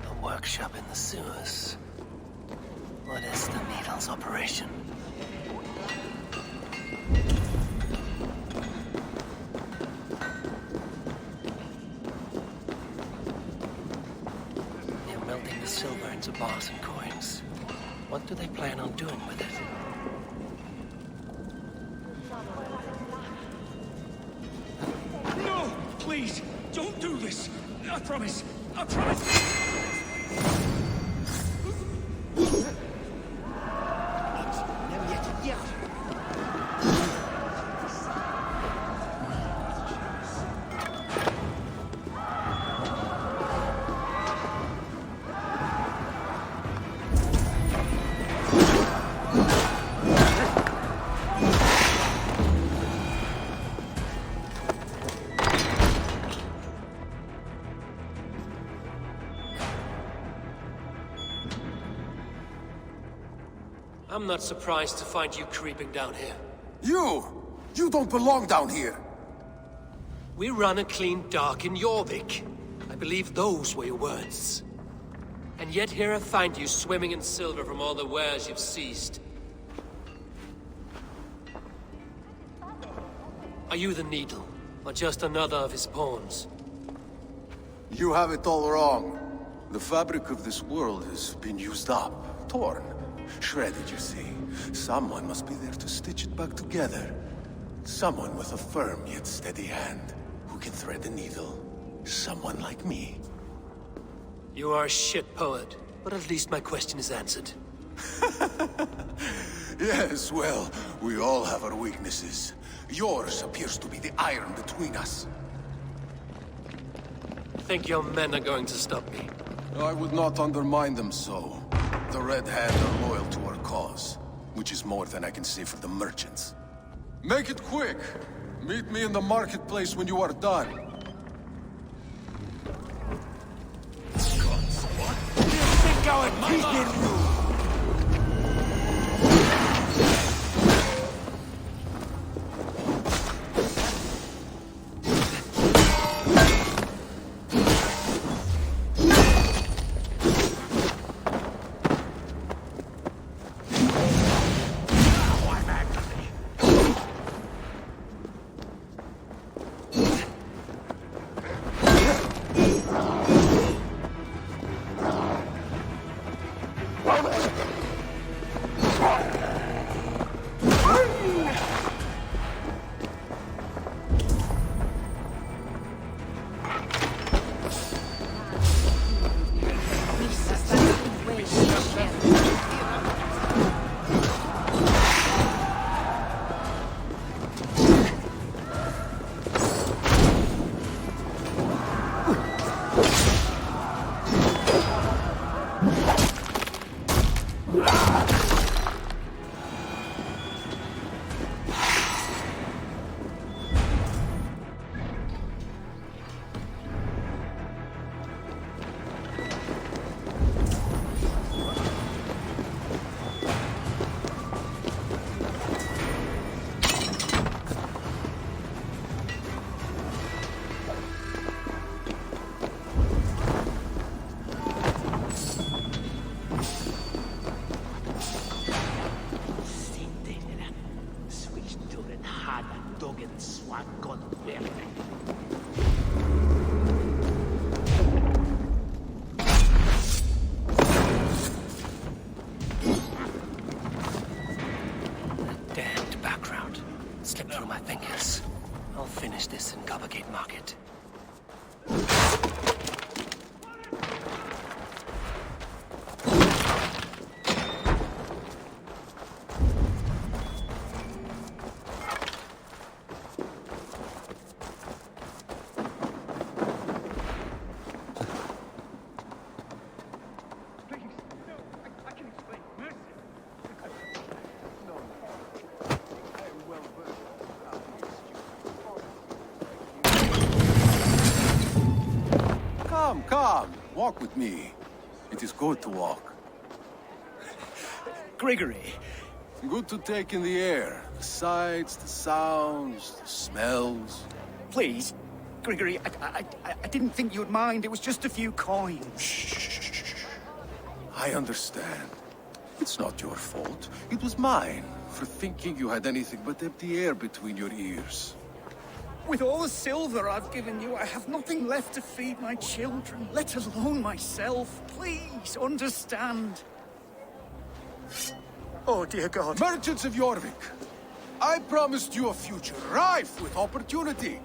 A workshop in the sewers. What is the Needle's operation? They're melting the silver into bars and coins. What do they plan on doing with it? Please, don't do this. I promise. I promise. I'm not surprised to find you creeping down here. You don't belong down here! We run a clean dock in Jorvik. I believe those were your words. And yet here I find you swimming in silver from all the wares you've seized. Are you the Needle, or just another of his pawns? You have it all wrong. The fabric of this world has been used up, torn, shredded, you see. Someone must be there to stitch it back together. Someone with a firm yet steady hand, who can thread the needle. Someone like me. You are a shit poet, but at least my question is answered. Yes, well, we all have our weaknesses. Yours appears to be the iron between us. Think your men are going to stop me? I would not undermine them so. The Red Hand are loyal to our cause, which is more than I can say for the merchants. Make it quick! Meet me in the marketplace when you are done. What? You think I would keep you? Come, come. Walk with me. It is good to walk. Grigory. Good to take in the air. The sights, the sounds, the smells. Please, Grigory, I didn't think you'd mind. It was just a few coins. Shh. I understand. It's not your fault. It was mine, for thinking you had anything but empty air between your ears. With all the silver I've given you, I have nothing left to feed my children, let alone myself. Please, understand. Oh, dear God. Merchants of Jorvik, I promised you a future rife with opportunity.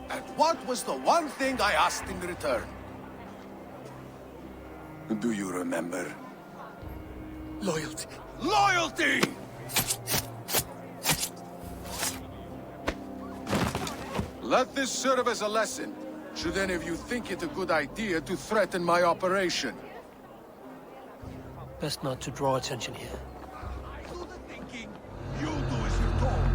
And what was the one thing I asked in return? Do you remember? Loyalty. Loyalty! Let this serve as a lesson, should any of you think it a good idea to threaten my operation. Best not to draw attention here. You do as you're told.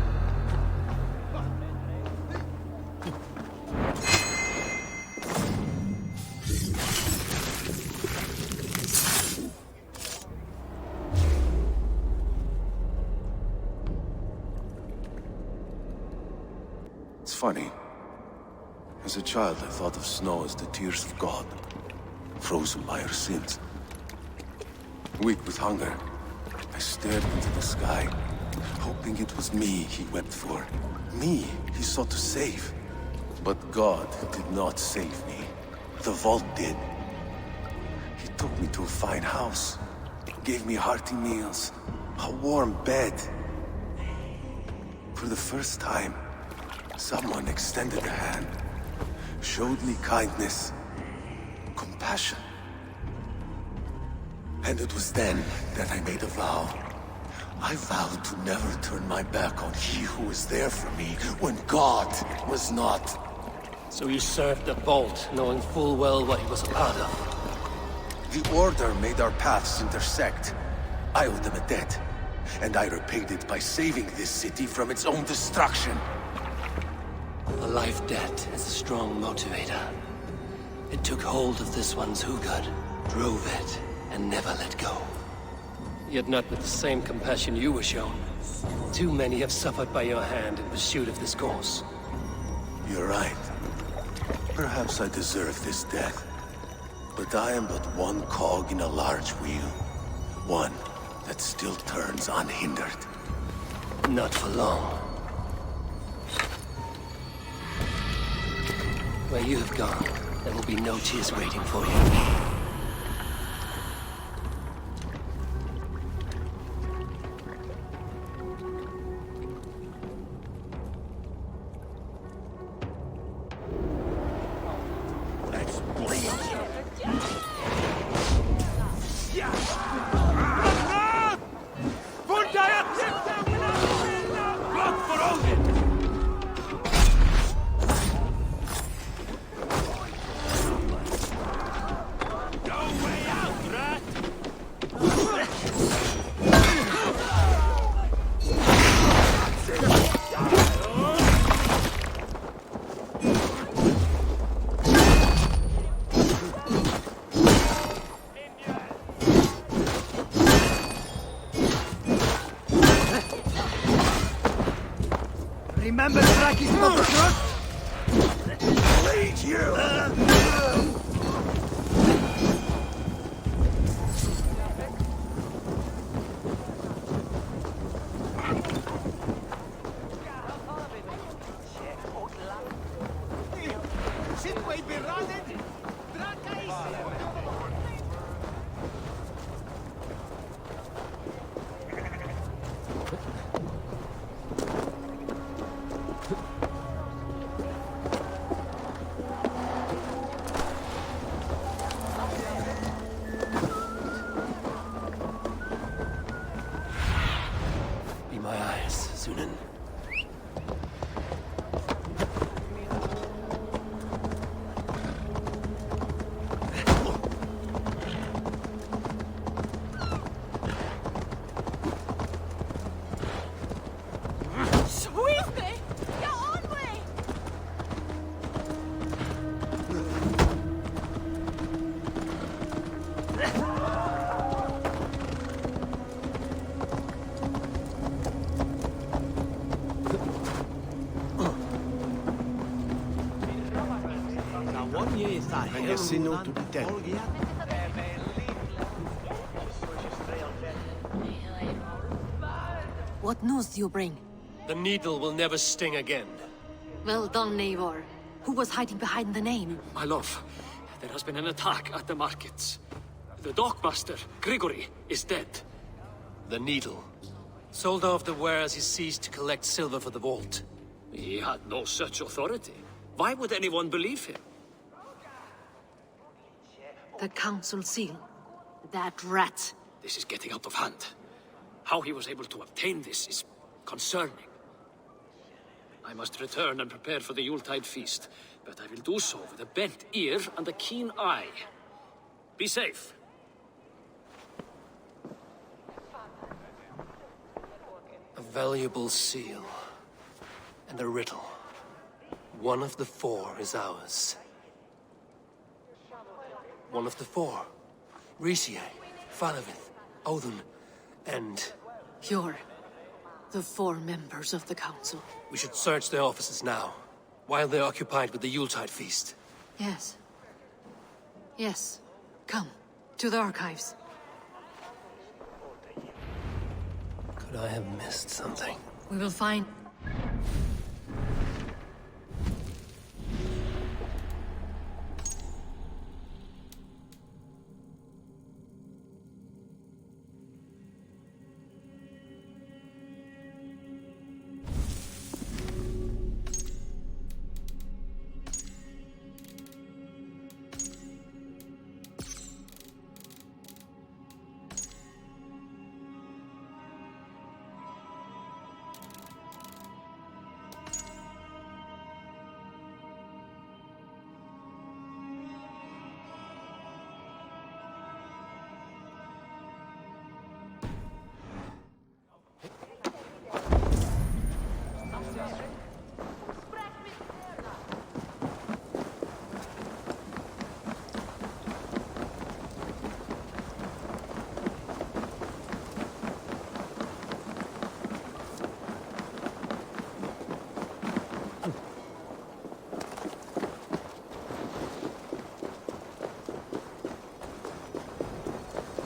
It's funny. As a child, I thought of snow as the tears of God, frozen by our sins. Weak with hunger, I stared into the sky, hoping it was me he wept for. Me he sought to save. But God did not save me. The vault did. He took me to a fine house, gave me hearty meals, a warm bed. For the first time, someone extended a hand, showed me kindness, compassion. And it was then that I made a vow. I vowed to never turn my back on he who was there for me when God was not. So you served the Vault, knowing full well what he was a part of. The Order made our paths intersect. I owed them a debt, and I repaid it by saving this city from its own destruction. A life debt is a strong motivator. It took hold of this one's Hugad, drove it, and never let go. Yet not with the same compassion you were shown. Too many have suffered by your hand in pursuit of this course. You're right. Perhaps I deserve this death. But I am but one cog in a large wheel. One that still turns unhindered. Not for long. Where you have gone, there will be no tears waiting for you. Remember Draki's motherfucker? Lead you! and your signal to be dead. What news do you bring? The needle will never sting again. Well done, Eivor. Who was hiding behind the name? My love, there has been an attack at the markets. The dockmaster, Grigory, is dead. The needle. Sold off the wares he seized to collect silver for the vault. He had no such authority. Why would anyone believe him? The council seal. That rat. This is getting out of hand. How he was able to obtain this is concerning. I must return and prepare for the Yuletide feast, but I will do so with a bent ear and a keen eye. Be safe. A valuable seal. And a riddle. One of the four is ours. One of the four. Risie, Falavith, Odin, and... You're the four members of the council. We should search their offices now, while they're occupied with the Yuletide feast. Yes. Yes. Come, to the archives. Could I have missed something? We will find...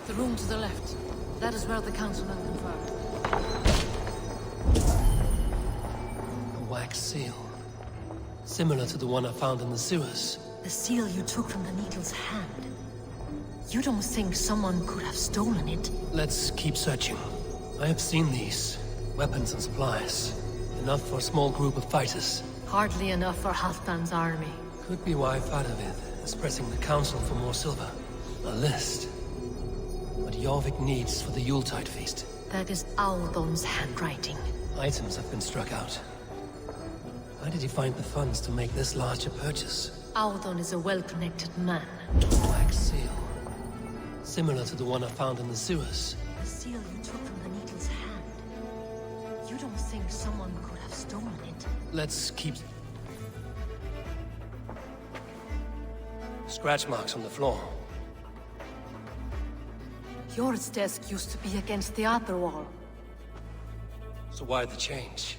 The room to the left. That is where the councilmen confer. A wax seal. Similar to the one I found in the sewers. The seal you took from the needle's hand. You don't think someone could have stolen it? Let's keep searching. I have seen these. Weapons and supplies. Enough for a small group of fighters. Hardly enough for Halfdan's army. Could be why Faravith is pressing the council for more silver. A list. What Jorvik needs for the Yuletide feast. That is Audon's handwriting. Items have been struck out. Why did he find the funds to make this larger purchase? Audon is a well-connected man. Wax seal. Similar to the one I found in the sewers. The seal you took from the needle's hand. You don't think someone could have stolen it? Let's keep... Scratch marks on the floor. Yours desk used to be against the other wall. So why the change?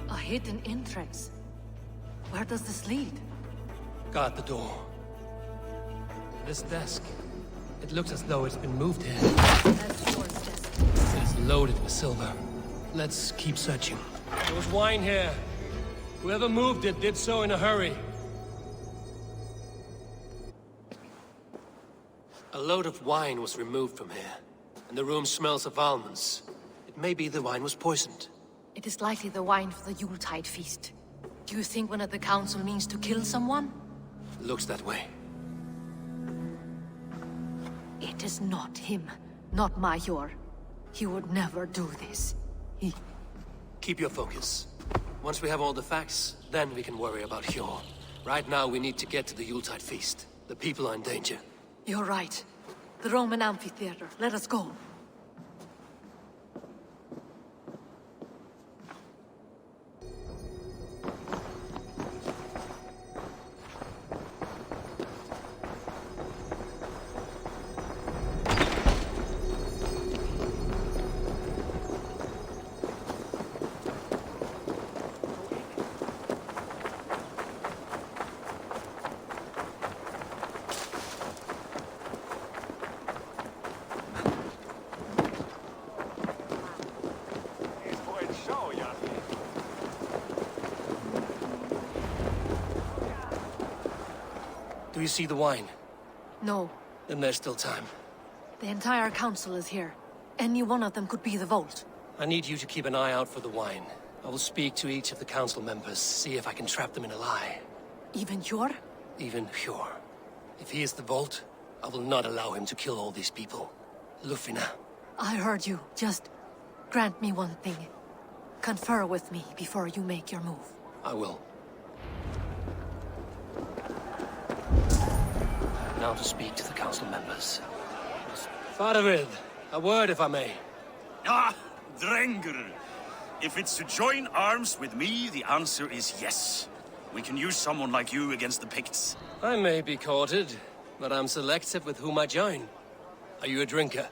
A hidden entrance. Where does this lead? Guard the door. This desk. It looks as though it's been moved here. That's yours desk. It's loaded with silver. Let's keep searching. There was wine here. Whoever moved it did so in a hurry. A load of wine was removed from here, and the room smells of almonds. It may be the wine was poisoned. It is likely the wine for the Yuletide feast. Do you think one of the council means to kill someone? Looks that way. It is not him, not Major. He would never do this. Keep your focus. Once we have all the facts, then we can worry about Hjor. Right now, we need to get to the Yuletide feast. The people are in danger. You're right. The Roman amphitheater. Let us go. Do you see the wine? No. Then there's still time. The entire council is here. Any one of them could be the vault. I need you to keep an eye out for the wine. I will speak to each of the council members, see if I can trap them in a lie. Even Hjor? Even Hjor. If he is the vault, I will not allow him to kill all these people. Lufina. I heard you. Just grant me one thing. Confer with me before you make your move. I will. Now to speak to the council members. Faravid, a word if I may. Ah, Drengr. If it's to join arms with me, the answer is yes. We can use someone like you against the Picts. I may be courted, but I'm selective with whom I join. Are you a drinker?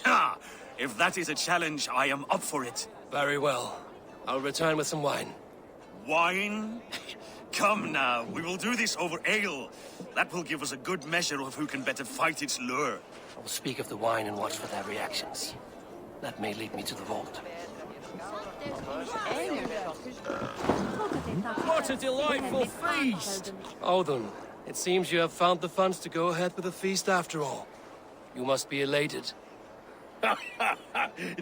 Ha! If that is a challenge, I am up for it. Very well. I'll return with some wine. Wine? Come now, we will do this over ale. That will give us a good measure of who can better fight its lure. I will speak of the wine and watch for their reactions. That may lead me to the vault. What a delightful feast! Odin, it seems you have found the funds to go ahead with the feast after all. You must be elated.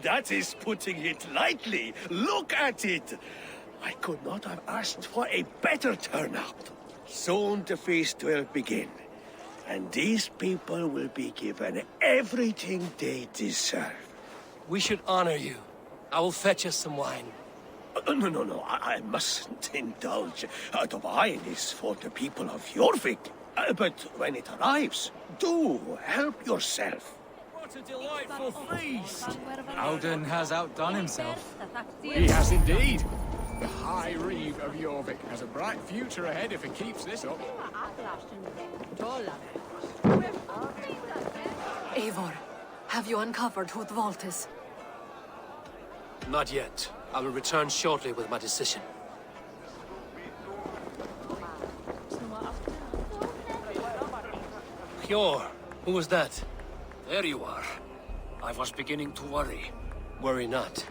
That is putting it lightly. Look at it! I could not have asked for a better turnout. Soon the feast will begin, and these people will be given everything they deserve. We should honor you. I will fetch us some wine. No, I mustn't indulge. The wine is for the people of Jorvik. But when it arrives, do help yourself. What a delightful feast! Auden has outdone himself. He has indeed. The High Reeve of Jorvik has a bright future ahead if he keeps this up. Eivor, have you uncovered who the vault is? Not yet. I will return shortly with my decision. Hjor, who was that? There you are. I was beginning to worry. Worry not.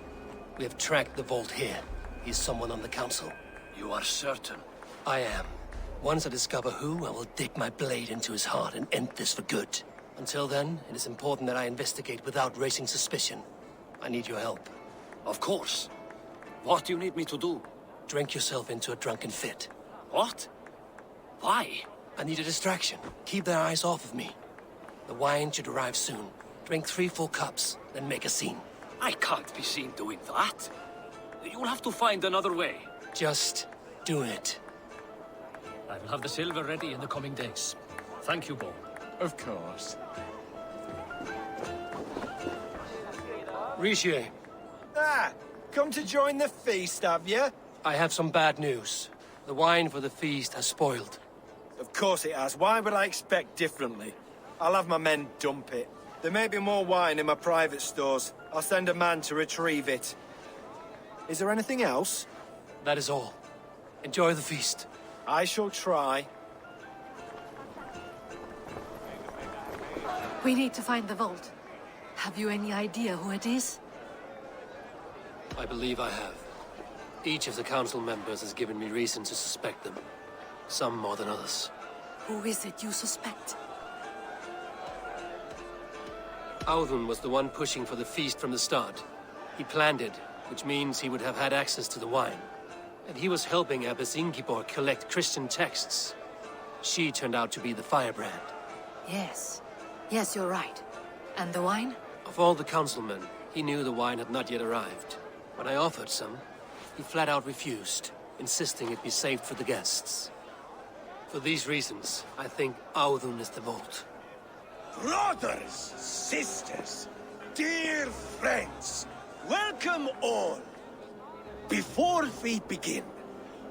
We have tracked the vault here. He's someone on the council. You are certain? I am. Once I discover who, I will dig my blade into his heart and end this for good. Until then, it is important that I investigate without raising suspicion. I need your help. Of course. What do you need me to do? Drink yourself into a drunken fit. What? Why? I need a distraction. Keep their eyes off of me. The wine should arrive soon. Drink 3 full cups, then make a scene. I can't be seen doing that. You'll have to find another way. Just do it. I will have the silver ready in the coming days. Thank you, Bo. Of course. Rishi. Ah, come to join the feast, have you? I have some bad news. The wine for the feast has spoiled. Of course it has. Why would I expect differently? I'll have my men dump it. There may be more wine in my private stores. I'll send a man to retrieve it. Is there anything else? That is all. Enjoy the feast. I shall try. We need to find the vault. Have you any idea who it is? I believe I have. Each of the council members has given me reason to suspect them. Some more than others. Who is it you suspect? Audun was the one pushing for the feast from the start. He planned it, which means he would have had access to the wine. And he was helping Abbess Ingeborg collect Christian texts. She turned out to be the firebrand. Yes. Yes, you're right. And the wine? Of all the councilmen, he knew the wine had not yet arrived. When I offered some, he flat out refused, insisting it be saved for the guests. For these reasons, I think Audun is the vault. Brothers, sisters, dear friends, welcome all. Before we begin,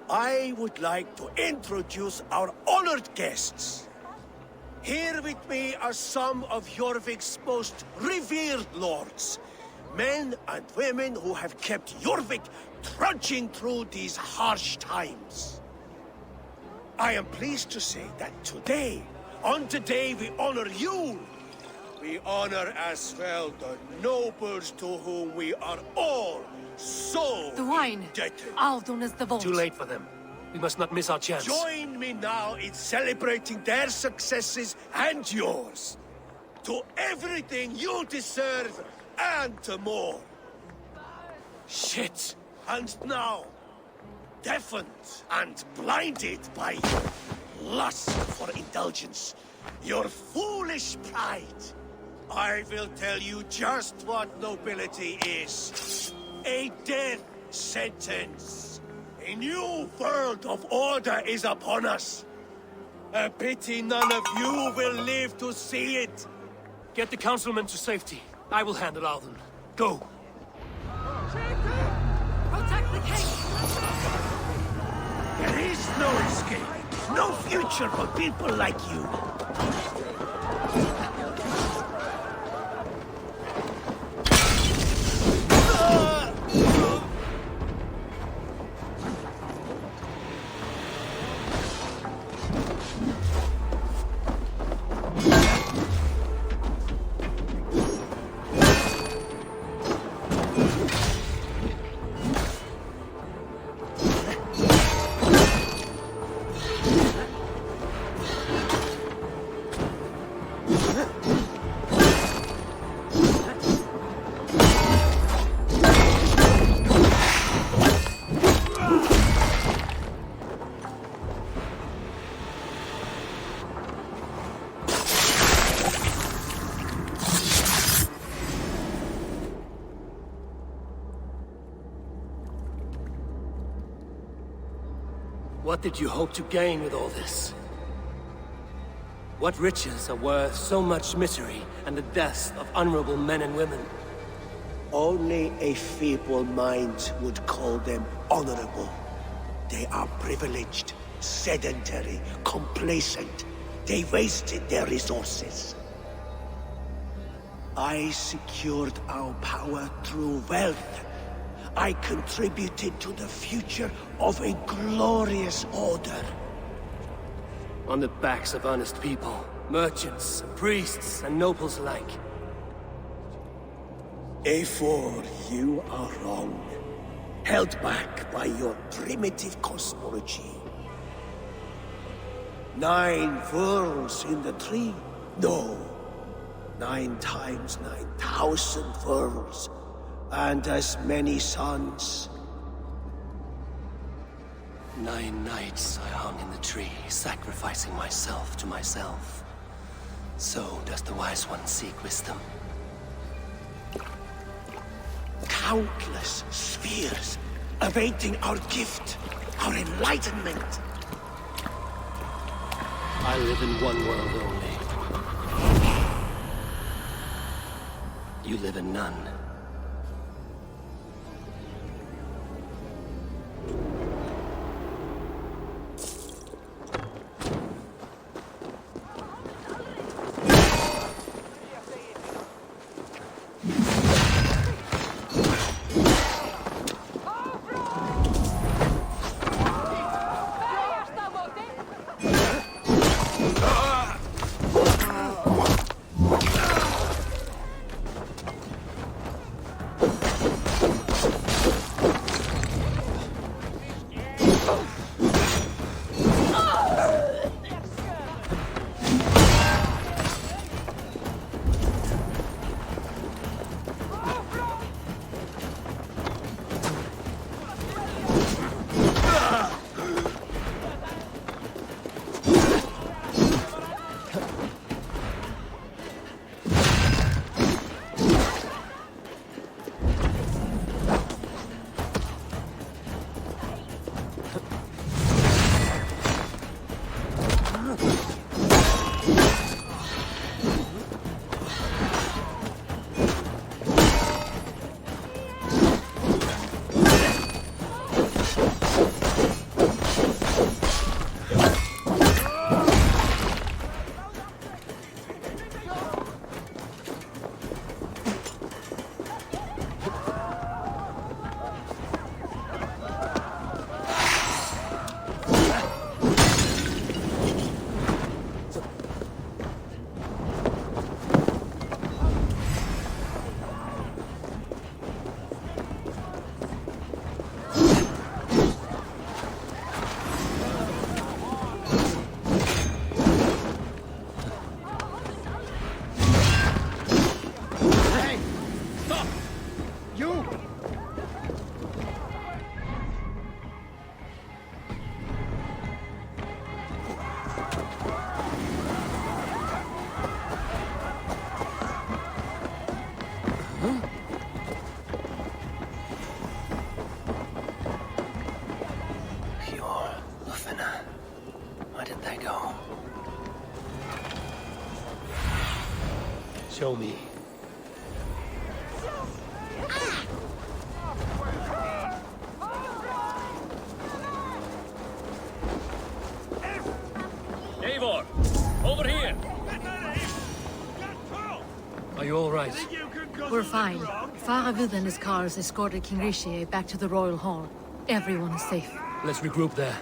I would like to introduce our honored guests. Here with me are some of Jorvik's most revered lords. Men and women who have kept Jorvik trudging through these harsh times. I am pleased to say that today, on the day we honor you, we honor as well the nobles to whom we are all so the wine. indebted. Audun is the vault. Too late for them. We must not miss our chance. Join me now in celebrating their successes and yours. To everything you deserve and more. Shit! And now, deafened and blinded by lust for indulgence, your foolish pride, I will tell you just what nobility is. A death sentence. A new world of order is upon us. A pity none of you will live to see it. Get the councilman to safety. I will handle Alden. Go. Protect the king! There is no escape. No future for people like you. What did you hope to gain with all this? What riches are worth so much misery and the deaths of honorable men and women? Only a feeble mind would call them honorable. They are privileged, sedentary, complacent. They wasted their resources. I secured our power through wealth. I contributed to the future of a glorious order. On the backs of honest people, merchants, priests, and nobles alike. A4, you are wrong. Held back by your primitive cosmology. 9 worlds in the tree? No. 9 times 9,000 worlds. And as many suns. 9 nights I hung in the tree, sacrificing myself to myself. So does the wise one seek wisdom. Countless spheres, awaiting our gift, our enlightenment. I live in one world only. You live in none. Pure Lufina. Where did they go? Show me. Eivor! Over here! Are you all right? We're fine. Faravid and his cars escorted King Rishi back to the Royal Hall. Everyone is safe. Let's regroup there.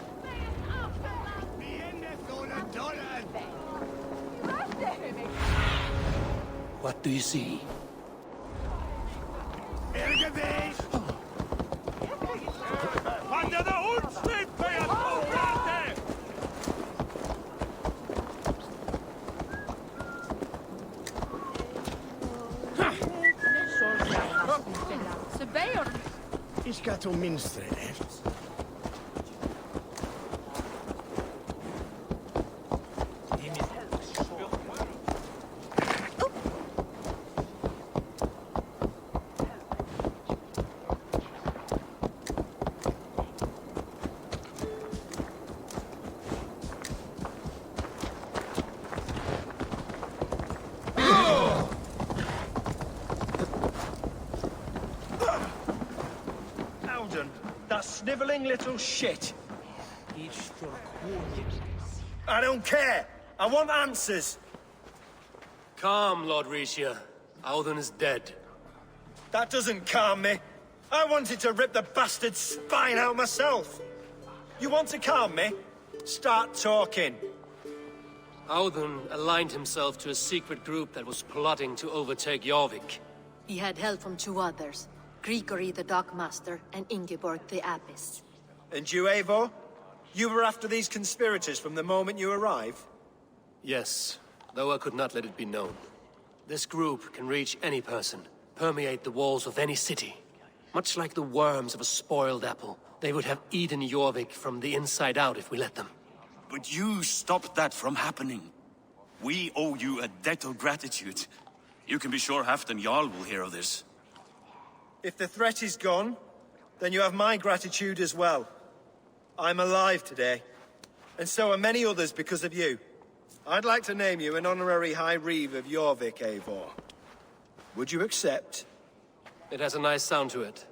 What do you see? Ich ska ta minst det. That sniveling little shit. I don't care. I want answers. Calm, Lord Rishia. Audun is dead. That doesn't calm me. I wanted to rip the bastard's spine out myself. You want to calm me? Start talking. Audun aligned himself to a secret group that was plotting to overtake Jorvik. He had help from two others. Grigory the Dockmaster and Ingeborg the Abbess. And you, Eivor? You were after these conspirators from the moment you arrived? Yes, though I could not let it be known. This group can reach any person, permeate the walls of any city. Much like the worms of a spoiled apple, they would have eaten Jorvik from the inside out if we let them. But you stopped that from happening. We owe you a debt of gratitude. You can be sure Halfdan Jarl will hear of this. If the threat is gone, then you have my gratitude as well. I'm alive today, and so are many others because of you. I'd like to name you an honorary High Reeve of Jorvik, Eivor. Would you accept? It has a nice sound to it.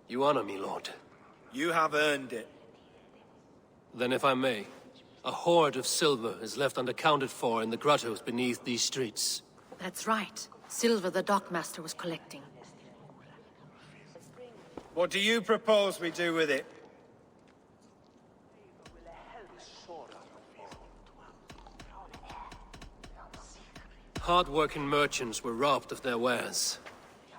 You honor me, Lord. You have earned it. Then if I may, a hoard of silver is left unaccounted for in the grottos beneath these streets. That's right. Silver the Dockmaster was collecting. What do you propose we do with it? Hard-working merchants were robbed of their wares.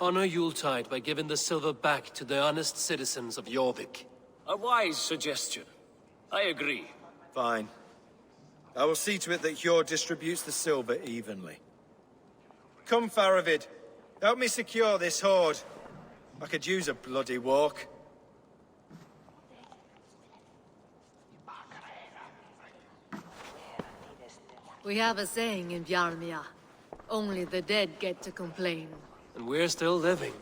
Honor Yuletide by giving the silver back to the honest citizens of Jorvik. A wise suggestion. I agree. Fine. I will see to it that Hjord distributes the silver evenly. Come, Faravid. Help me secure this hoard. I could use a bloody walk. We have a saying in Bjarmia. Only the dead get to complain. And we're still living.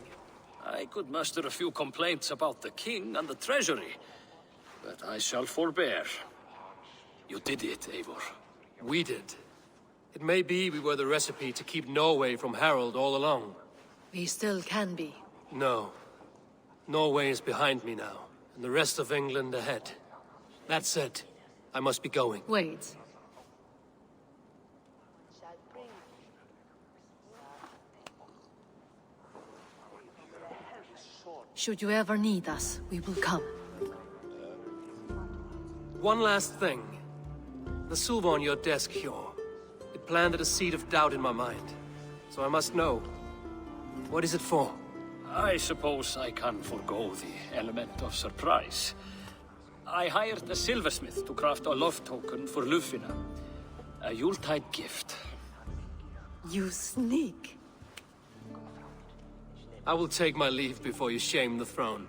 I could muster a few complaints about the king and the treasury, but I shall forbear. You did it, Eivor. We did. It may be we were the recipe to keep Norway from Harald all along. We still can be. No. Norway is behind me now, and the rest of England ahead. That said, I must be going. Wait. Should you ever need us, we will come. One last thing. The silver on your desk, Hjord. It planted a seed of doubt in my mind. So I must know. What is it for? I suppose I can forego the element of surprise. I hired a silversmith to craft a love token for Lufina. A Yuletide gift. You sneak. I will take my leave before you shame the throne.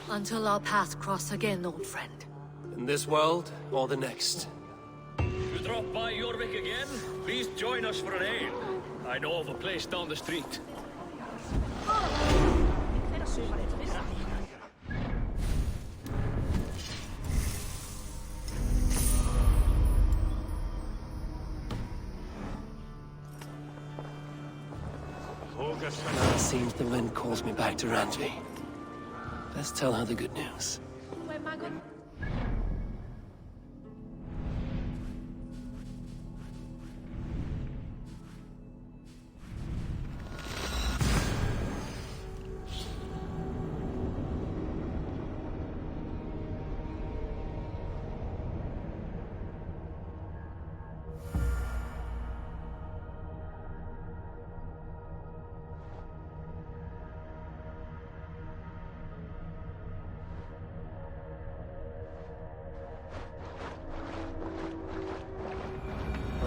Until our paths cross again, old friend. In this world, or the next. To drop by Jorvik again, please join us for an ale. I know of a place down the street. It seems the wind calls me back to Randvi. Let's tell her the good news.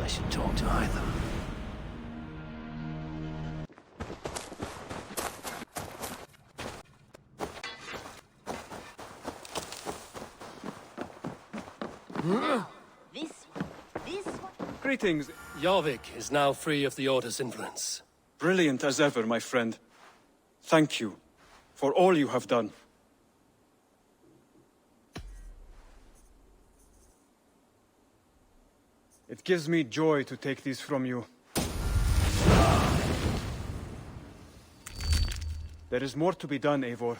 I should talk to either. This one. Greetings. Jorvik is now free of the Order's influence. Brilliant as ever, my friend. Thank you for all you have done. It gives me joy to take these from you. There is more to be done, Eivor.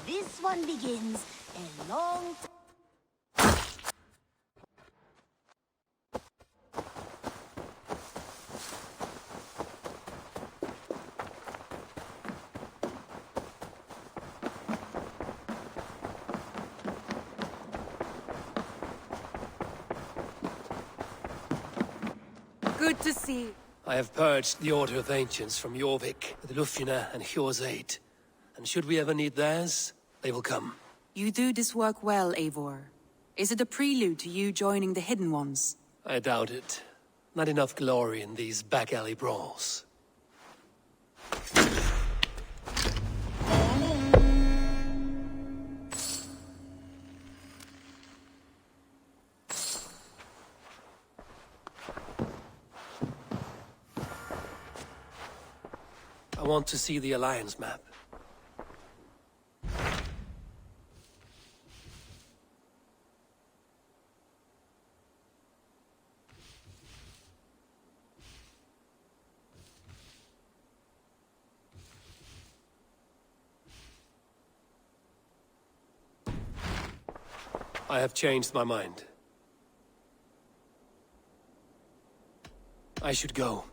This one begins a long Good to see. I have purged the Order of Ancients from Jorvik with Lufjuna and Hjor's aid. And should we ever need theirs, they will come. You do this work well, Eivor. Is it a prelude to you joining the Hidden Ones? I doubt it. Not enough glory in these back-alley brawls. I want to see the Alliance map. I have changed my mind. I should go.